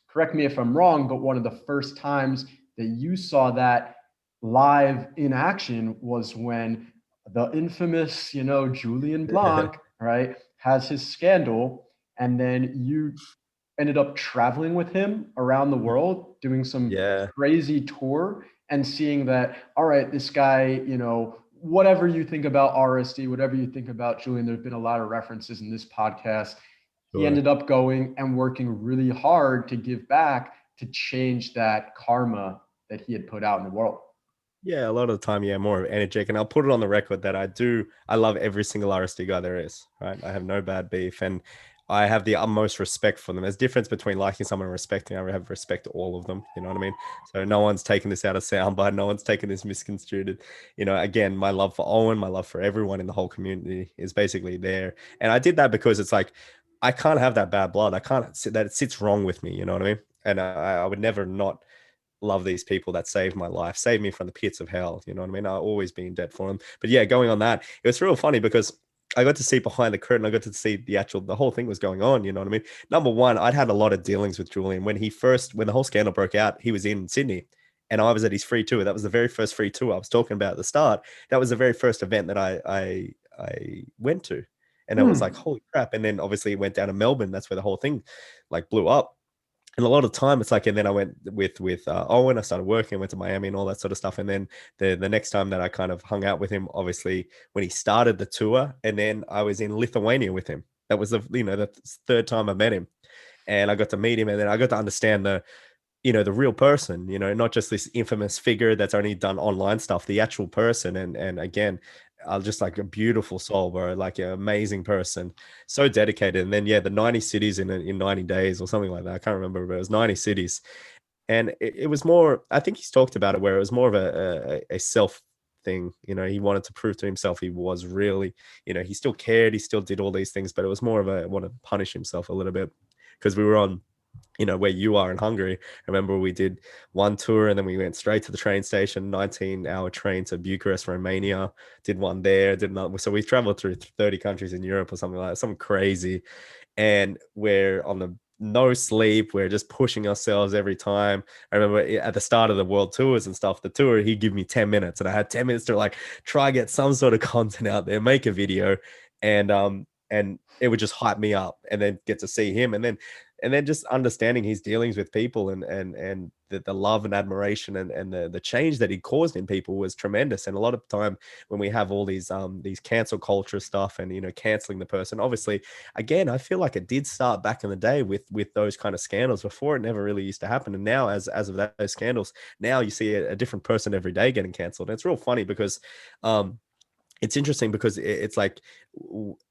correct me if I'm wrong, but one of the first times that you saw that live in action was when the infamous, you know, Julien Blanc, right, has his scandal. And then you ended up traveling with him around the world, doing some Yeah. crazy tour and seeing that, all right, this guy, you know, whatever you think about RSD, whatever you think about Julien, there's been a lot of references in this podcast. He Sure. ended up going and working really hard to give back to change that karma that he had put out in the world. Yeah, a lot of the time, yeah, more energetic. And I'll put it on the record that I love every single RSD guy there is, right? I have no bad beef. And I have the utmost respect for them. There's a difference between liking someone and respecting. I have respect to all of them. You know what I mean? So no one's taking this out of soundbite. No one's taking this misconstrued. You know, again, my love for Owen, my love for everyone in the whole community is basically there. And I did that because it's like, I can't have that bad blood. I can't, that it sits wrong with me. You know what I mean? And I would never not love these people that saved my life, saved me from the pits of hell. You know what I mean? I'll always be in debt for them. But yeah, going on that, it was real funny because I got to see behind the curtain. I got to see the whole thing was going on. You know what I mean? Number one, I'd had a lot of dealings with Julien when the whole scandal broke out. He was in Sydney and I was at his free tour. That was the very first free tour I was talking about at the start. That was the very first event that I went to. And I was like, holy crap. And then obviously it went down to Melbourne. That's where the whole thing like blew up. And a lot of time it's like, and then I went with Owen. I started working, went to Miami and all that sort of stuff. And then the next time that I kind of hung out with him, obviously when he started the tour, and then I was in Lithuania with him. That was the third time I met him, and I got to meet him, and then I got to understand the real person, not just this infamous figure that's only done online stuff, the actual person. And again, just like a beautiful soul, bro, like an amazing person, so dedicated. And then, yeah, the 90 cities in 90 days or something like that. I can't remember, but it was 90 cities. And it was more, I think he's talked about it, where it was more of a self thing. He wanted to prove to himself he was really, he still cared, he still did all these things, but it was more of a want to punish himself a little bit, because we were on, where you are in Hungary. I remember we did one tour and then we went straight to the train station, 19-hour train to Bucharest, Romania, did one there, did another. So we traveled through 30 countries in Europe or something like that, something crazy. And we're on the no sleep. We're just pushing ourselves every time. I remember at the start of the world tours and stuff, the tour, he'd give me 10 minutes and I had 10 minutes to like try get some sort of content out there, make a video. And it would just hype me up, and then get to see him. And then just understanding his dealings with people, and the love and admiration and the change that he caused in people was tremendous. And a lot of time when we have all these cancel culture stuff and canceling the person, obviously, again, I feel like it did start back in the day with those kind of scandals. Before, it never really used to happen. And now, as of those scandals, now you see a different person every day getting canceled. And it's real funny because it's interesting because it's like,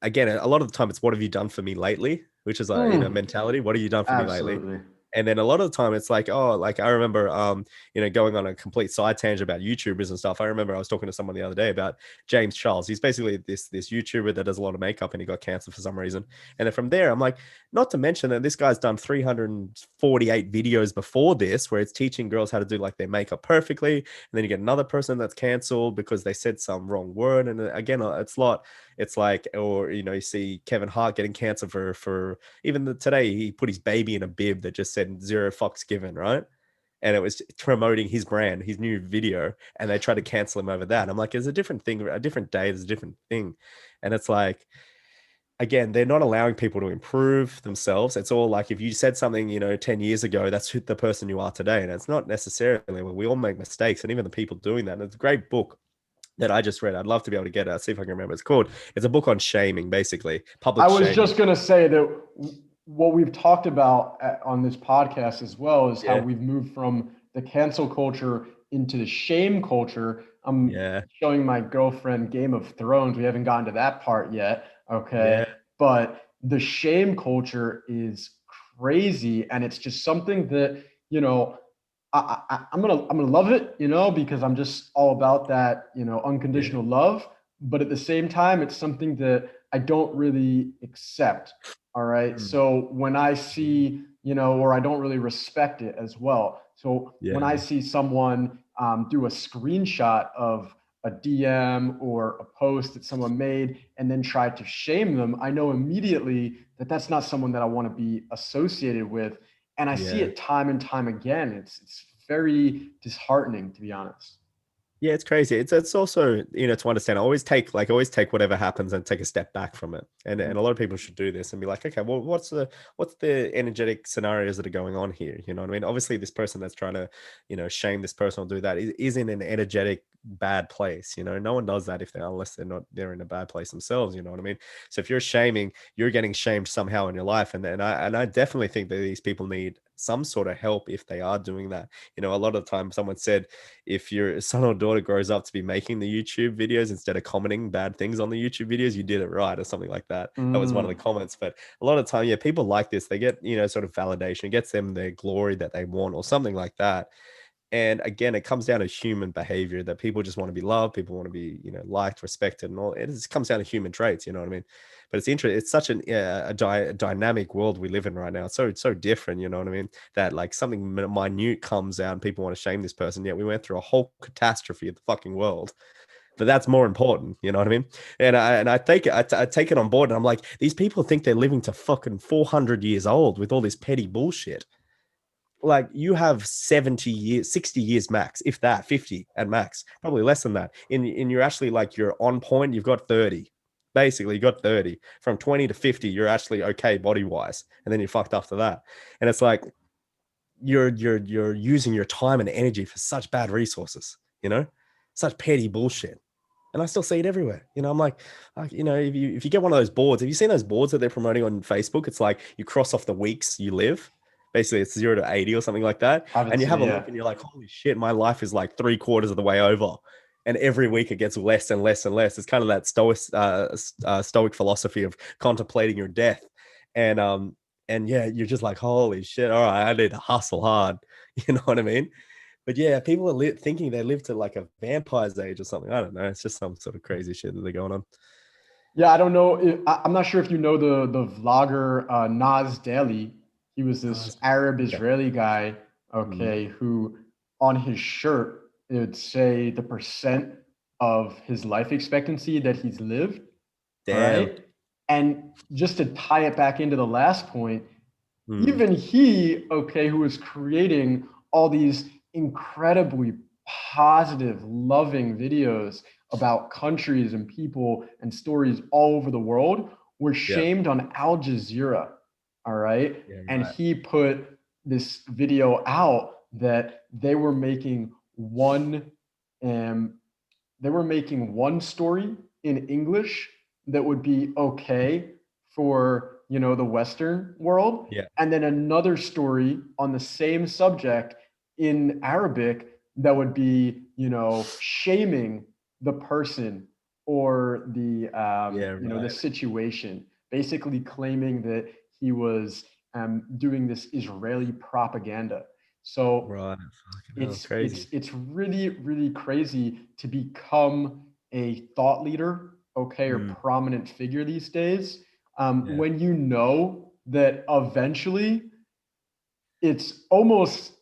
again, a lot of the time it's, what have you done for me lately? Which is a mentality. What have you done for me lately? And then a lot of the time it's like, oh, like I remember, going on a complete side tangent about YouTubers and stuff. I remember I was talking to someone the other day about James Charles. He's basically this YouTuber that does a lot of makeup, and he got cancer for some reason. And then from there, I'm like, not to mention that this guy's done 348 videos before this, where it's teaching girls how to do like their makeup perfectly. And then you get another person that's canceled because they said some wrong word. And again, it's like, or, you see Kevin Hart getting cancer for even today, he put his baby in a bib that just said 0 fucks given, right? And it was promoting his brand, his new video, and they tried to cancel him over that. I'm like, there's a different thing, a different day, there's a different thing. And it's like, again, they're not allowing people to improve themselves. It's all like, if you said something, 10 years ago, that's the person you are today. And it's not necessarily, we all make mistakes, and even the people doing that. And it's a great book that I just read. I'd love to be able to get it. See if I can remember. It's a book on shaming, basically. Public shaming. I was just going to say that what we've talked about on this podcast as well is how we've moved from the cancel culture into the shame culture. I'm showing my girlfriend Game of Thrones. We haven't gotten to that part yet. Okay. Yeah. But the shame culture is crazy. And it's just something that, I'm gonna love it, because I'm just all about that, unconditional love. But at the same time, it's something that I don't really accept. All right. So when I see, or I don't really respect it as well. So when I see someone do a screenshot of a DM or a post that someone made and then try to shame them, I know immediately that that's not someone that I want to be associated with. And I see it time and time again. It's very disheartening, to be honest. Yeah, it's crazy. It's also, to understand, always take whatever happens and take a step back from it. And a lot of people should do this and be like, okay, well, what's the energetic scenarios that are going on here? You know what I mean? Obviously, this person that's trying to, shame this person or do that is in an energetic bad place. No one does that unless they're in a bad place themselves. You know what I mean? So if you're shaming, you're getting shamed somehow in your life. And I definitely think that these people need some sort of help if they are doing that. A lot of the time someone said, if your son or daughter grows up to be making the YouTube videos instead of commenting bad things on the YouTube videos, you did it right, or something like that. That was one of the comments. But a lot of the time, people like this, they get, sort of validation. It gets them their glory that they want or something like that. And again, it comes down to human behavior, that people just want to be loved. People want to be, liked, respected, and all. It just comes down to human traits. You know what I mean? But it's interesting. It's such a dynamic world we live in right now. It's so different. You know what I mean? That like something minute comes out and people want to shame this person. Yet we went through a whole catastrophe of the fucking world. But that's more important, you know what I mean? And I take it on board, and I'm like, these people think they're living to fucking 400 years old with all this petty bullshit. Like, you have 70 years, 60 years max, if that, 50 at max, probably less than that. And you're actually like, you're on point, you've got 30. Basically, you got 30. From 20 to 50, you're actually okay body-wise. And then you're fucked after that. And it's like, you're using your time and energy for such bad resources, such petty bullshit. And I still see it everywhere. I'm like, if you get one of those boards, have you seen those boards that they're promoting on Facebook? It's like you cross off the weeks you live. Basically, it's 0 to 80 or something like that. And you have a look and you're like, holy shit, my life is like 3/4 of the way over. And every week it gets less and less and less. It's kind of that stoic philosophy of contemplating your death. And yeah, you're just like, holy shit, all right, I need to hustle hard. You know what I mean? But yeah, people are thinking they live to like a vampire's age or something. I don't know. It's just some sort of crazy shit that they're going on. Yeah, I don't know. I'm not sure if you know the vlogger Nas Daily. He was this Arab Israeli guy, who on his shirt it would say the percent of his life expectancy that he's lived. Damn. Right? And just to tie it back into the last point, even he, who was creating all these incredibly positive, loving videos about countries and people and stories all over the world, were shamed on Al Jazeera. All right. Yeah, and he put this video out that they were making one story in English that would be okay for the Western world, and then another story on the same subject in Arabic that would be shaming the person or the the situation, basically claiming that he was doing this Israeli propaganda. So it's really, really crazy to become a thought leader, or prominent figure these days, when you know that eventually it's almost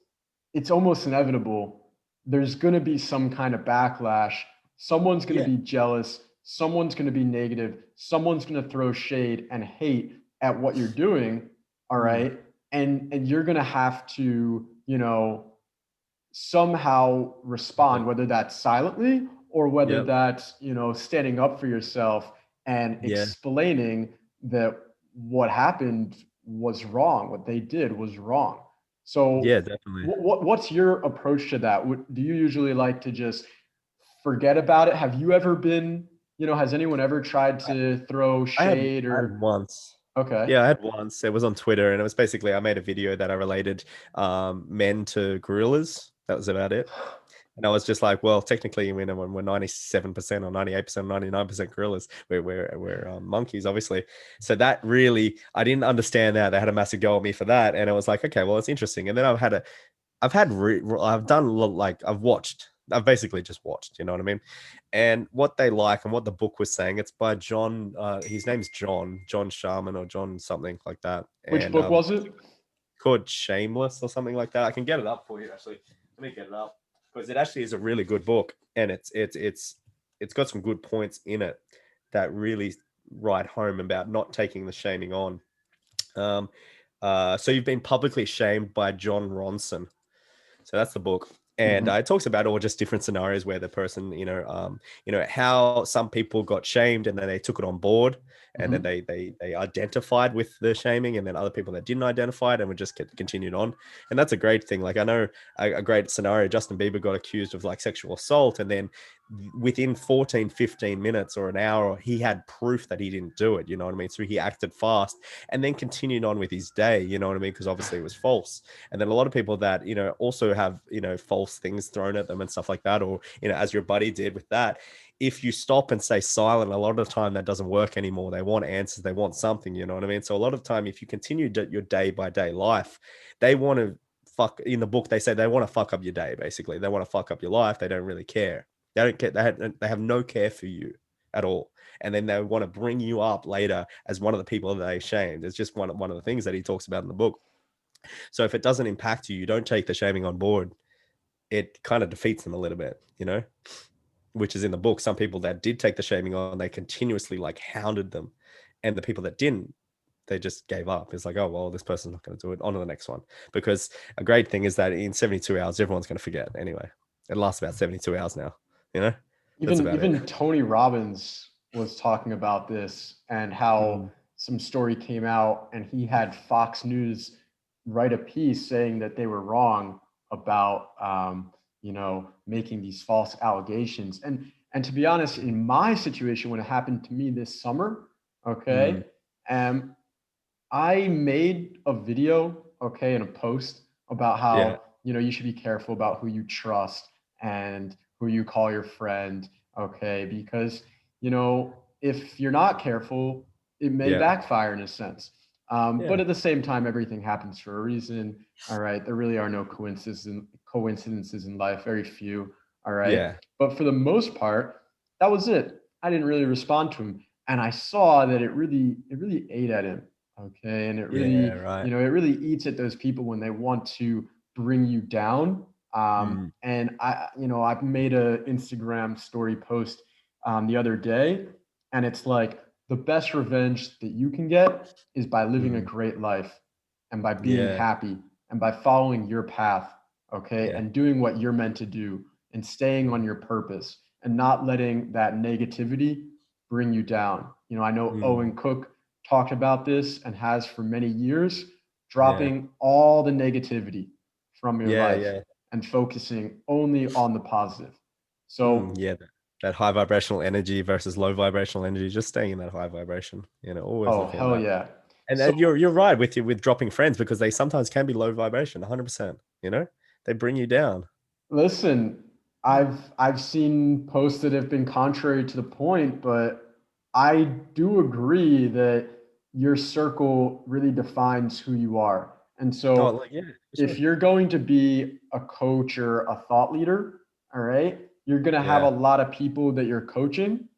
inevitable. There's going to be some kind of backlash. Someone's going to be jealous. Someone's going to be negative. Someone's going to throw shade and hate at what you're doing. All right. And you're going to have to, somehow respond, whether that's silently or whether that's, standing up for yourself and explaining that what happened was wrong. What they did was wrong. So yeah, definitely. What's your approach to that? Do you usually like to just forget about it? Have you ever been, has anyone ever tried to throw shade? I had once. Okay. Yeah, I had once. It was on Twitter, and it was basically I made a video that I related men to gorillas. That was about it. And I was just like, well, technically, we're 97% or 98% or 99% gorillas. We're monkeys, obviously. So that really, I didn't understand that. They had a massive go at me for that, and I was like, okay, well, it's interesting. And then I've basically just watched, you know what I mean? And what they like and what the book was saying, it's by John, his name's John Sharman or John something like that. Which book was it? Called Shameless or something like that. I can get it up for you, actually. Let me get it up, because it actually is a really good book, and it's got some good points in it that really write home about not taking the shaming on. So you've been publicly shamed by John Ronson. So that's the book. And it talks about all just different scenarios where the person, how some people got shamed and then they took it on board, and then they identified with the shaming, and then other people that didn't identify it and would just continued on. And that's a great thing. Like, I know a great scenario, Justin Bieber got accused of like sexual assault, and then within 15 minutes or an hour, he had proof that he didn't do it. You know what I mean? So he acted fast and then continued on with his day, you know what I mean? Because obviously it was false. And then a lot of people that, also have, false things thrown at them and stuff like that, or, as your buddy did with that, if you stop and stay silent, a lot of the time that doesn't work anymore. They want answers. They want something, you know what I mean? So a lot of time, if you continue your day by day life, they want to in the book, they say they want to fuck up your day. Basically, they want to fuck up your life. They don't really care. They don't care. They have no care for you at all. And then they want to bring you up later as one of the people that they shamed. It's just one of the things that he talks about in the book. So if it doesn't impact you, you don't take the shaming on board. It kind of defeats them a little bit, which is in the book. Some people that did take the shaming on, they continuously like hounded them. And the people that didn't, they just gave up. It's like, oh, well, this person's not going to do it. On to the next one. Because a great thing is that in 72 hours, everyone's going to forget anyway. It lasts about 72 hours now. Even Tony Robbins was talking about this, and how some story came out, and he had Fox News write a piece saying that they were wrong about, making these false allegations. And to be honest, in my situation, when it happened to me this summer, Mm, okay, um, I made a video, okay, and a post about yeah, how, you should be careful about who you trust and who you call your friend, okay, because, if you're not careful, it may yeah, backfire in a sense. But yeah, at the same time, everything happens for a reason. All right. There really are no coincidences in life, very few. All right. yeah. But for the most part, that was it. I didn't really respond to him. And I saw that it really ate at him. Okay. And Yeah, right. it really eats at those people when they want to bring you down. Mm, And I've made a Instagram story post the other day, and it's like the best revenge that you can get is by living a mm, great life and by being yeah, happy and by following your path, okay, yeah. and doing what you're meant to do and staying on your purpose and not letting that negativity bring you down. I know Mm, Owen Cook talked about this and has for many years, yeah, dropping all the negativity from your yeah, life yeah. and focusing only on the positive. So, Yeah, that high vibrational energy versus low vibrational energy, just staying in that high vibration, always oh, looking at hell that. yeah. And So, you're right with dropping friends because they sometimes can be low vibration, 100%, they bring you down. listen, I've seen posts that have been contrary to the point, but I do agree that your circle really defines who you are. And Oh, so like, yeah, for if sure. you're going to be a coach or a thought leader, all right, you're going to have a Yeah. lot of people that you're coaching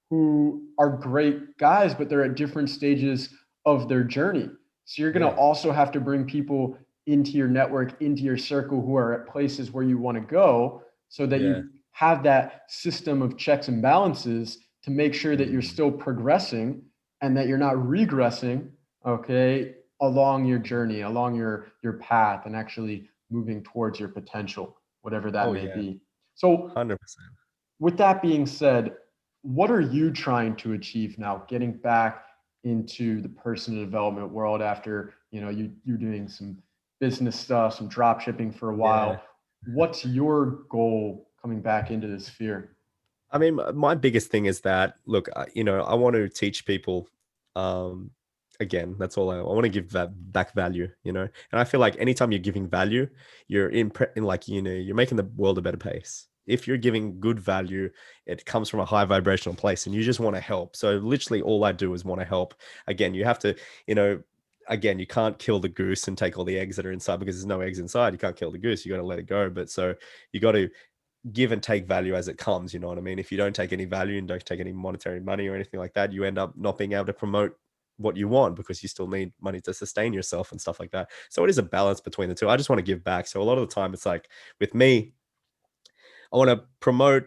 who are great guys, but they're at different stages of their journey. So you're going to Yeah. also have to bring people into your network, into your circle who are at places where you want to go so that Yeah. you have that system of checks and balances to make sure that you're Mm. still progressing and that you're not regressing, okay, along your journey, along your path, and actually moving towards your potential, whatever that Oh may yeah, be. So 100%. with that being said, what are you trying to achieve now, getting back into the personal development world after you're doing some business stuff, some drop shipping for a Yeah. while? What's your goal coming back into this sphere? I mean, my biggest thing is that, look, I want to teach people. Um, Again, that's all I want to give that back value, And I feel like anytime you're giving value, you're in like, you're making the world a better place. If you're giving good value, it comes from a high vibrational place, and you just want to help. So literally, all I do is want to help. Again, you have to, you know. Again, you can't kill the goose and take all the eggs that are inside because there's no eggs inside. You can't kill the goose. You got to let it go. But so you got to give and take value as it comes. You know what I mean? If you don't take any value and don't take any monetary money or anything like that, you end up not being able to promote what you want because you still need money to sustain yourself and stuff like that. So it is a balance between the two. I just want to give back. So a lot of the time it's like with me, I want to promote,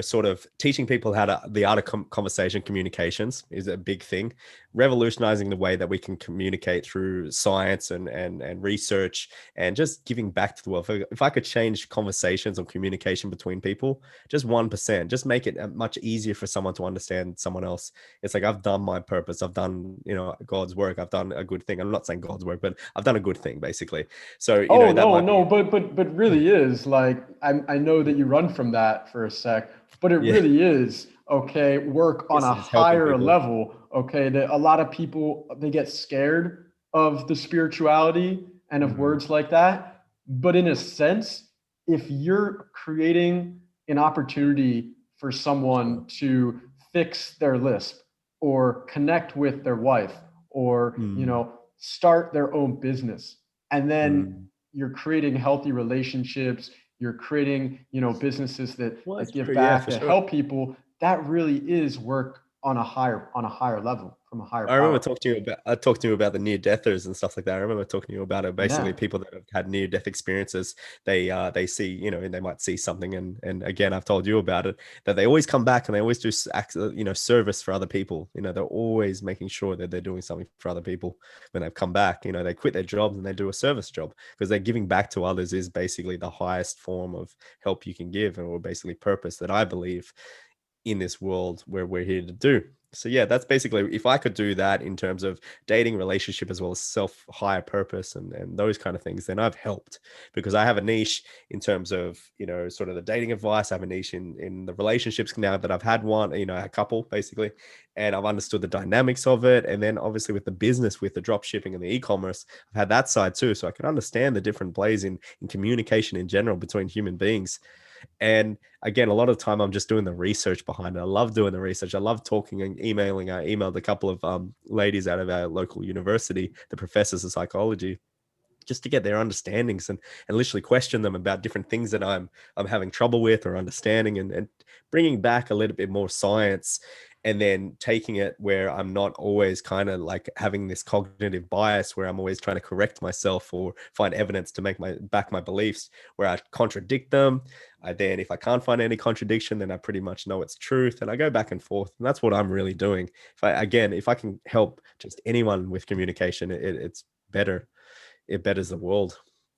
sort of teaching people how to, the art of conversation communications is a big thing, revolutionizing the way that we can communicate through science and research and just giving back to the world. If I could change conversations or communication between people, just 1%, just make it much easier for someone to understand someone else. It's like, I've done my purpose. I've done, God's work. I've done a good thing. I'm not saying God's work, but I've done a good thing basically. So, Oh that no, might be, no, but really is like I know that you run from that for a sec, but it yeah, really is okay. Work on a it's helping higher people. level. Okay, that a lot of people they get scared of the spirituality and of Mm. words like that. But in a sense, if you're creating an opportunity for Sure. someone to fix their lisp or connect with their wife or Mm, start their own business, and then mm. you're creating healthy relationships, you're creating businesses Well, that that's give true. Yeah, back, for that sure. help people. That really is work on a higher level from a higher I remember power. talking to you about I talked to you about the near deathers and stuff like that. I remember talking to you about it. Yeah. Basically, people that have had near death experiences, they see, and they might see something, and again, I've told you about it, that they always come back and they always do service for other people. They're always making sure that they're doing something for other people when they've come back. They quit their jobs and they do a service job because they're giving back to others is basically the highest form of help you can give, or basically purpose that I believe in this world where we're here to do. So yeah, that's basically, if I could do that in terms of dating, relationship, as well as self higher purpose and those kind of things, then I've helped, because I have a niche in terms of, sort of the dating advice. I have a niche in the relationships now that I've had one, a couple basically, and I've understood the dynamics of it. And then obviously with the business, with the drop shipping and the e-commerce, I've had that side too. So I can understand the different plays in communication in general between human beings. And again, a lot of the time I'm just doing the research behind it. I love doing the research. I love talking and emailing. I emailed a couple of ladies out of our local university, the professors of psychology, just to get their understandings and literally question them about different things that I'm having trouble with or understanding, and bringing back a little bit more science, and then taking it where I'm not always kind of like having this cognitive bias where I'm always trying to correct myself or find evidence to make my beliefs, where I contradict them. Then if I can't find any contradiction, then I pretty much know it's truth, and I go back and forth. And that's what I'm really doing. If I can help just anyone with communication, it's better. It betters the world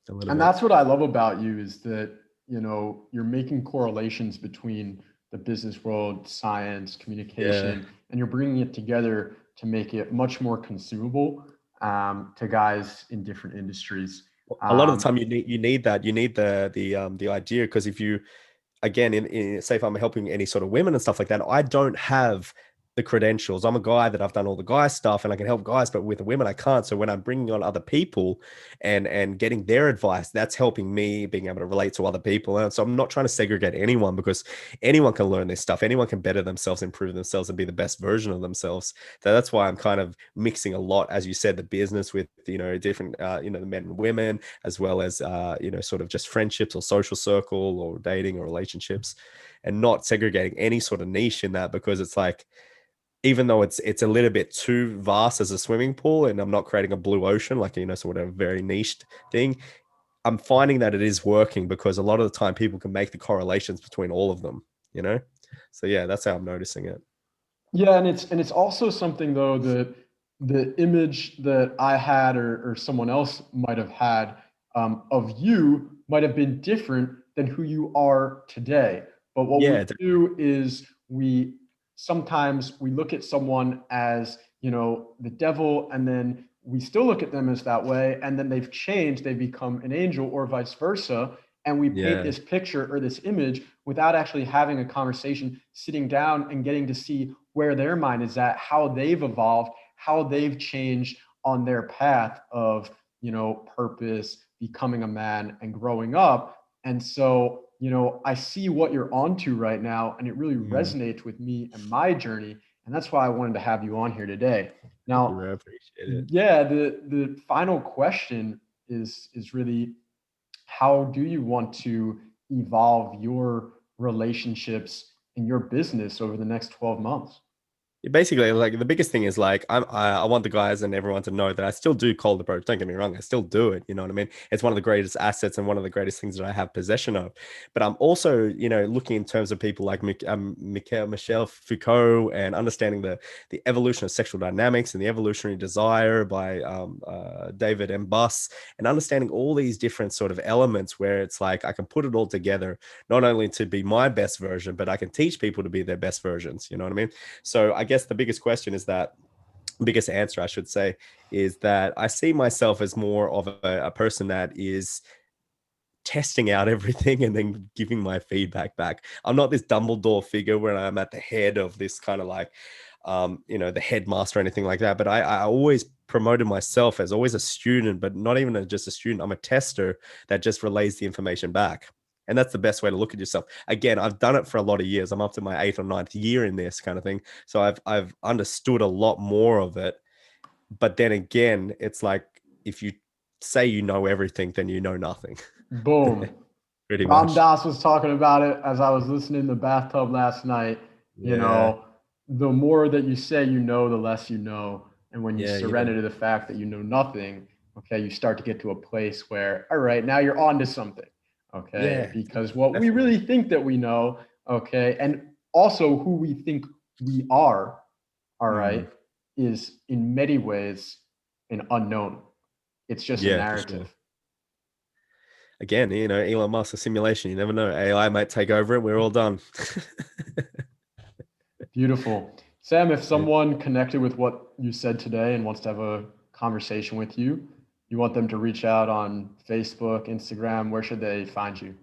a little And bit. that's what I love about you, is that, you're making correlations between the business world, science, communication, and you're bringing it together to make it much more consumable to guys in different industries. A lot of the time you need that. You need the idea, because if you, again, in say if I'm helping any sort of women and stuff like that, I don't have the credentials. I'm a guy that I've done all the guy stuff and I can help guys, but with women I can't. So when I'm bringing on other people and getting their advice, that's helping me being able to relate to other people. And so I'm not trying to segregate anyone, because anyone can learn this stuff. Anyone can better themselves, improve themselves, and be the best version of themselves. So that's why I'm kind of mixing a lot, as you said, the business with, different, the men and women, as well as, sort of just friendships or social circle or dating or relationships, and not segregating any sort of niche in that, because it's like, even though it's a little bit too vast as a swimming pool, and I'm not creating a blue ocean, like, sort of a very niched thing, I'm finding that it is working, because a lot of the time people can make the correlations between all of them, So yeah, that's how I'm noticing it. Yeah, and it's also something though that the image that I had or someone else might have had of you might have been different than who you are today. But what we Yeah, do is we sometimes we look at someone as, the devil, and then we still look at them as that way, and then they've changed, they've become an angel, or vice versa, and we paint yeah, this picture or this image without actually having a conversation, sitting down and getting to see where their mind is at, how they've evolved, how they've changed on their path of, purpose, becoming a man and growing up. And so, I see what you're onto right now, and it really resonates with me and my journey. And that's why I wanted to have you on here today. Thank you, Now, bro. I appreciate it. yeah, the final question is really, how do you want to evolve your relationships in your business over the next 12 months? Basically, like, the biggest thing is, like, I want the guys and everyone to know that I still do cold approach. Don't get me wrong, I still do it. You know what I mean? It's one of the greatest assets and one of the greatest things that I have possession of. But I'm also, looking in terms of people like Michel Foucault, and understanding the evolution of sexual dynamics and the evolutionary desire by David M. Buss, and understanding all these different sort of elements, where it's like I can put it all together, not only to be my best version, but I can teach people to be their best versions. You know what I mean? So I guess the biggest answer, I should say, is that I see myself as more of a person that is testing out everything and then giving my feedback back. I'm not this Dumbledore figure where I'm at the head of this kind of like, the headmaster or anything like that. But I always promoted myself as always a student, but not even just a student. I'm a tester that just relays the information back. And that's the best way to look at yourself. Again, I've done it for a lot of years. I'm up to my 8th or 9th year in this kind of thing. So I've understood a lot more of it. But then again, it's like, if you say you know everything, then you know nothing. Boom. Pretty Ram much. Dass was talking about it as I was listening in the bathtub last night. Yeah. The more that you say you know, the less you know. And when you Yeah. surrender to the fact that you know nothing, okay, you start to get to a place where, all right, now you're on to something. Okay. Yeah. Because what we Definitely. really think that we know, okay, and also who we think we are, all right, is in many ways an unknown. It's just a Yeah, for sure. narrative. Again, Elon Musk, a simulation. You never know. AI might take over it. We're all done. Beautiful. Sam, if someone connected with what you said today and wants to have a conversation with you, you want them to reach out on Facebook, Instagram, where should they find you?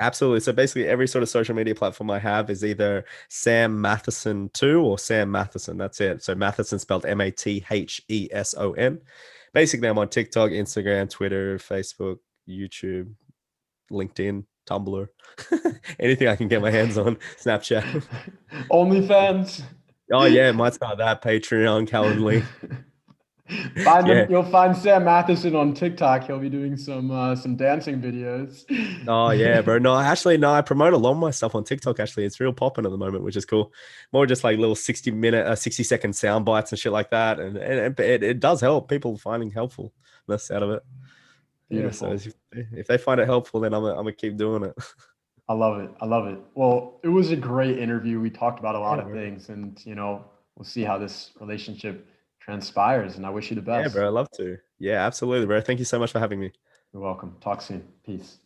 Absolutely. So basically every sort of social media platform I have is either Sam Matheson 2 or Sam Matheson. That's it. So Matheson spelled Matheson. Basically, I'm on TikTok, Instagram, Twitter, Facebook, YouTube, LinkedIn, Tumblr, anything I can get my hands on, Snapchat. OnlyFans. Oh yeah, might start that. Patreon, Calendly. Find Yeah. him. You'll find Sam Matheson on TikTok. He'll be doing some dancing videos. Oh yeah, bro. No, actually, no. I promote a lot of my stuff on TikTok. Actually, it's real popping at the moment, which is cool. More just like little 60-minute, 60-second sound bites and shit like that, and it does help people finding helpfulness out of it. Beautiful. Yeah, so if they find it helpful, then I'm gonna keep doing it. I love it. I love it. Well, it was a great interview. We talked about a lot of bro. things, and we'll see how this relationship transpires. And I wish you the best. Yeah, bro. I love to. Yeah, absolutely, bro. Thank you so much for having me. You're welcome. Talk soon. Peace.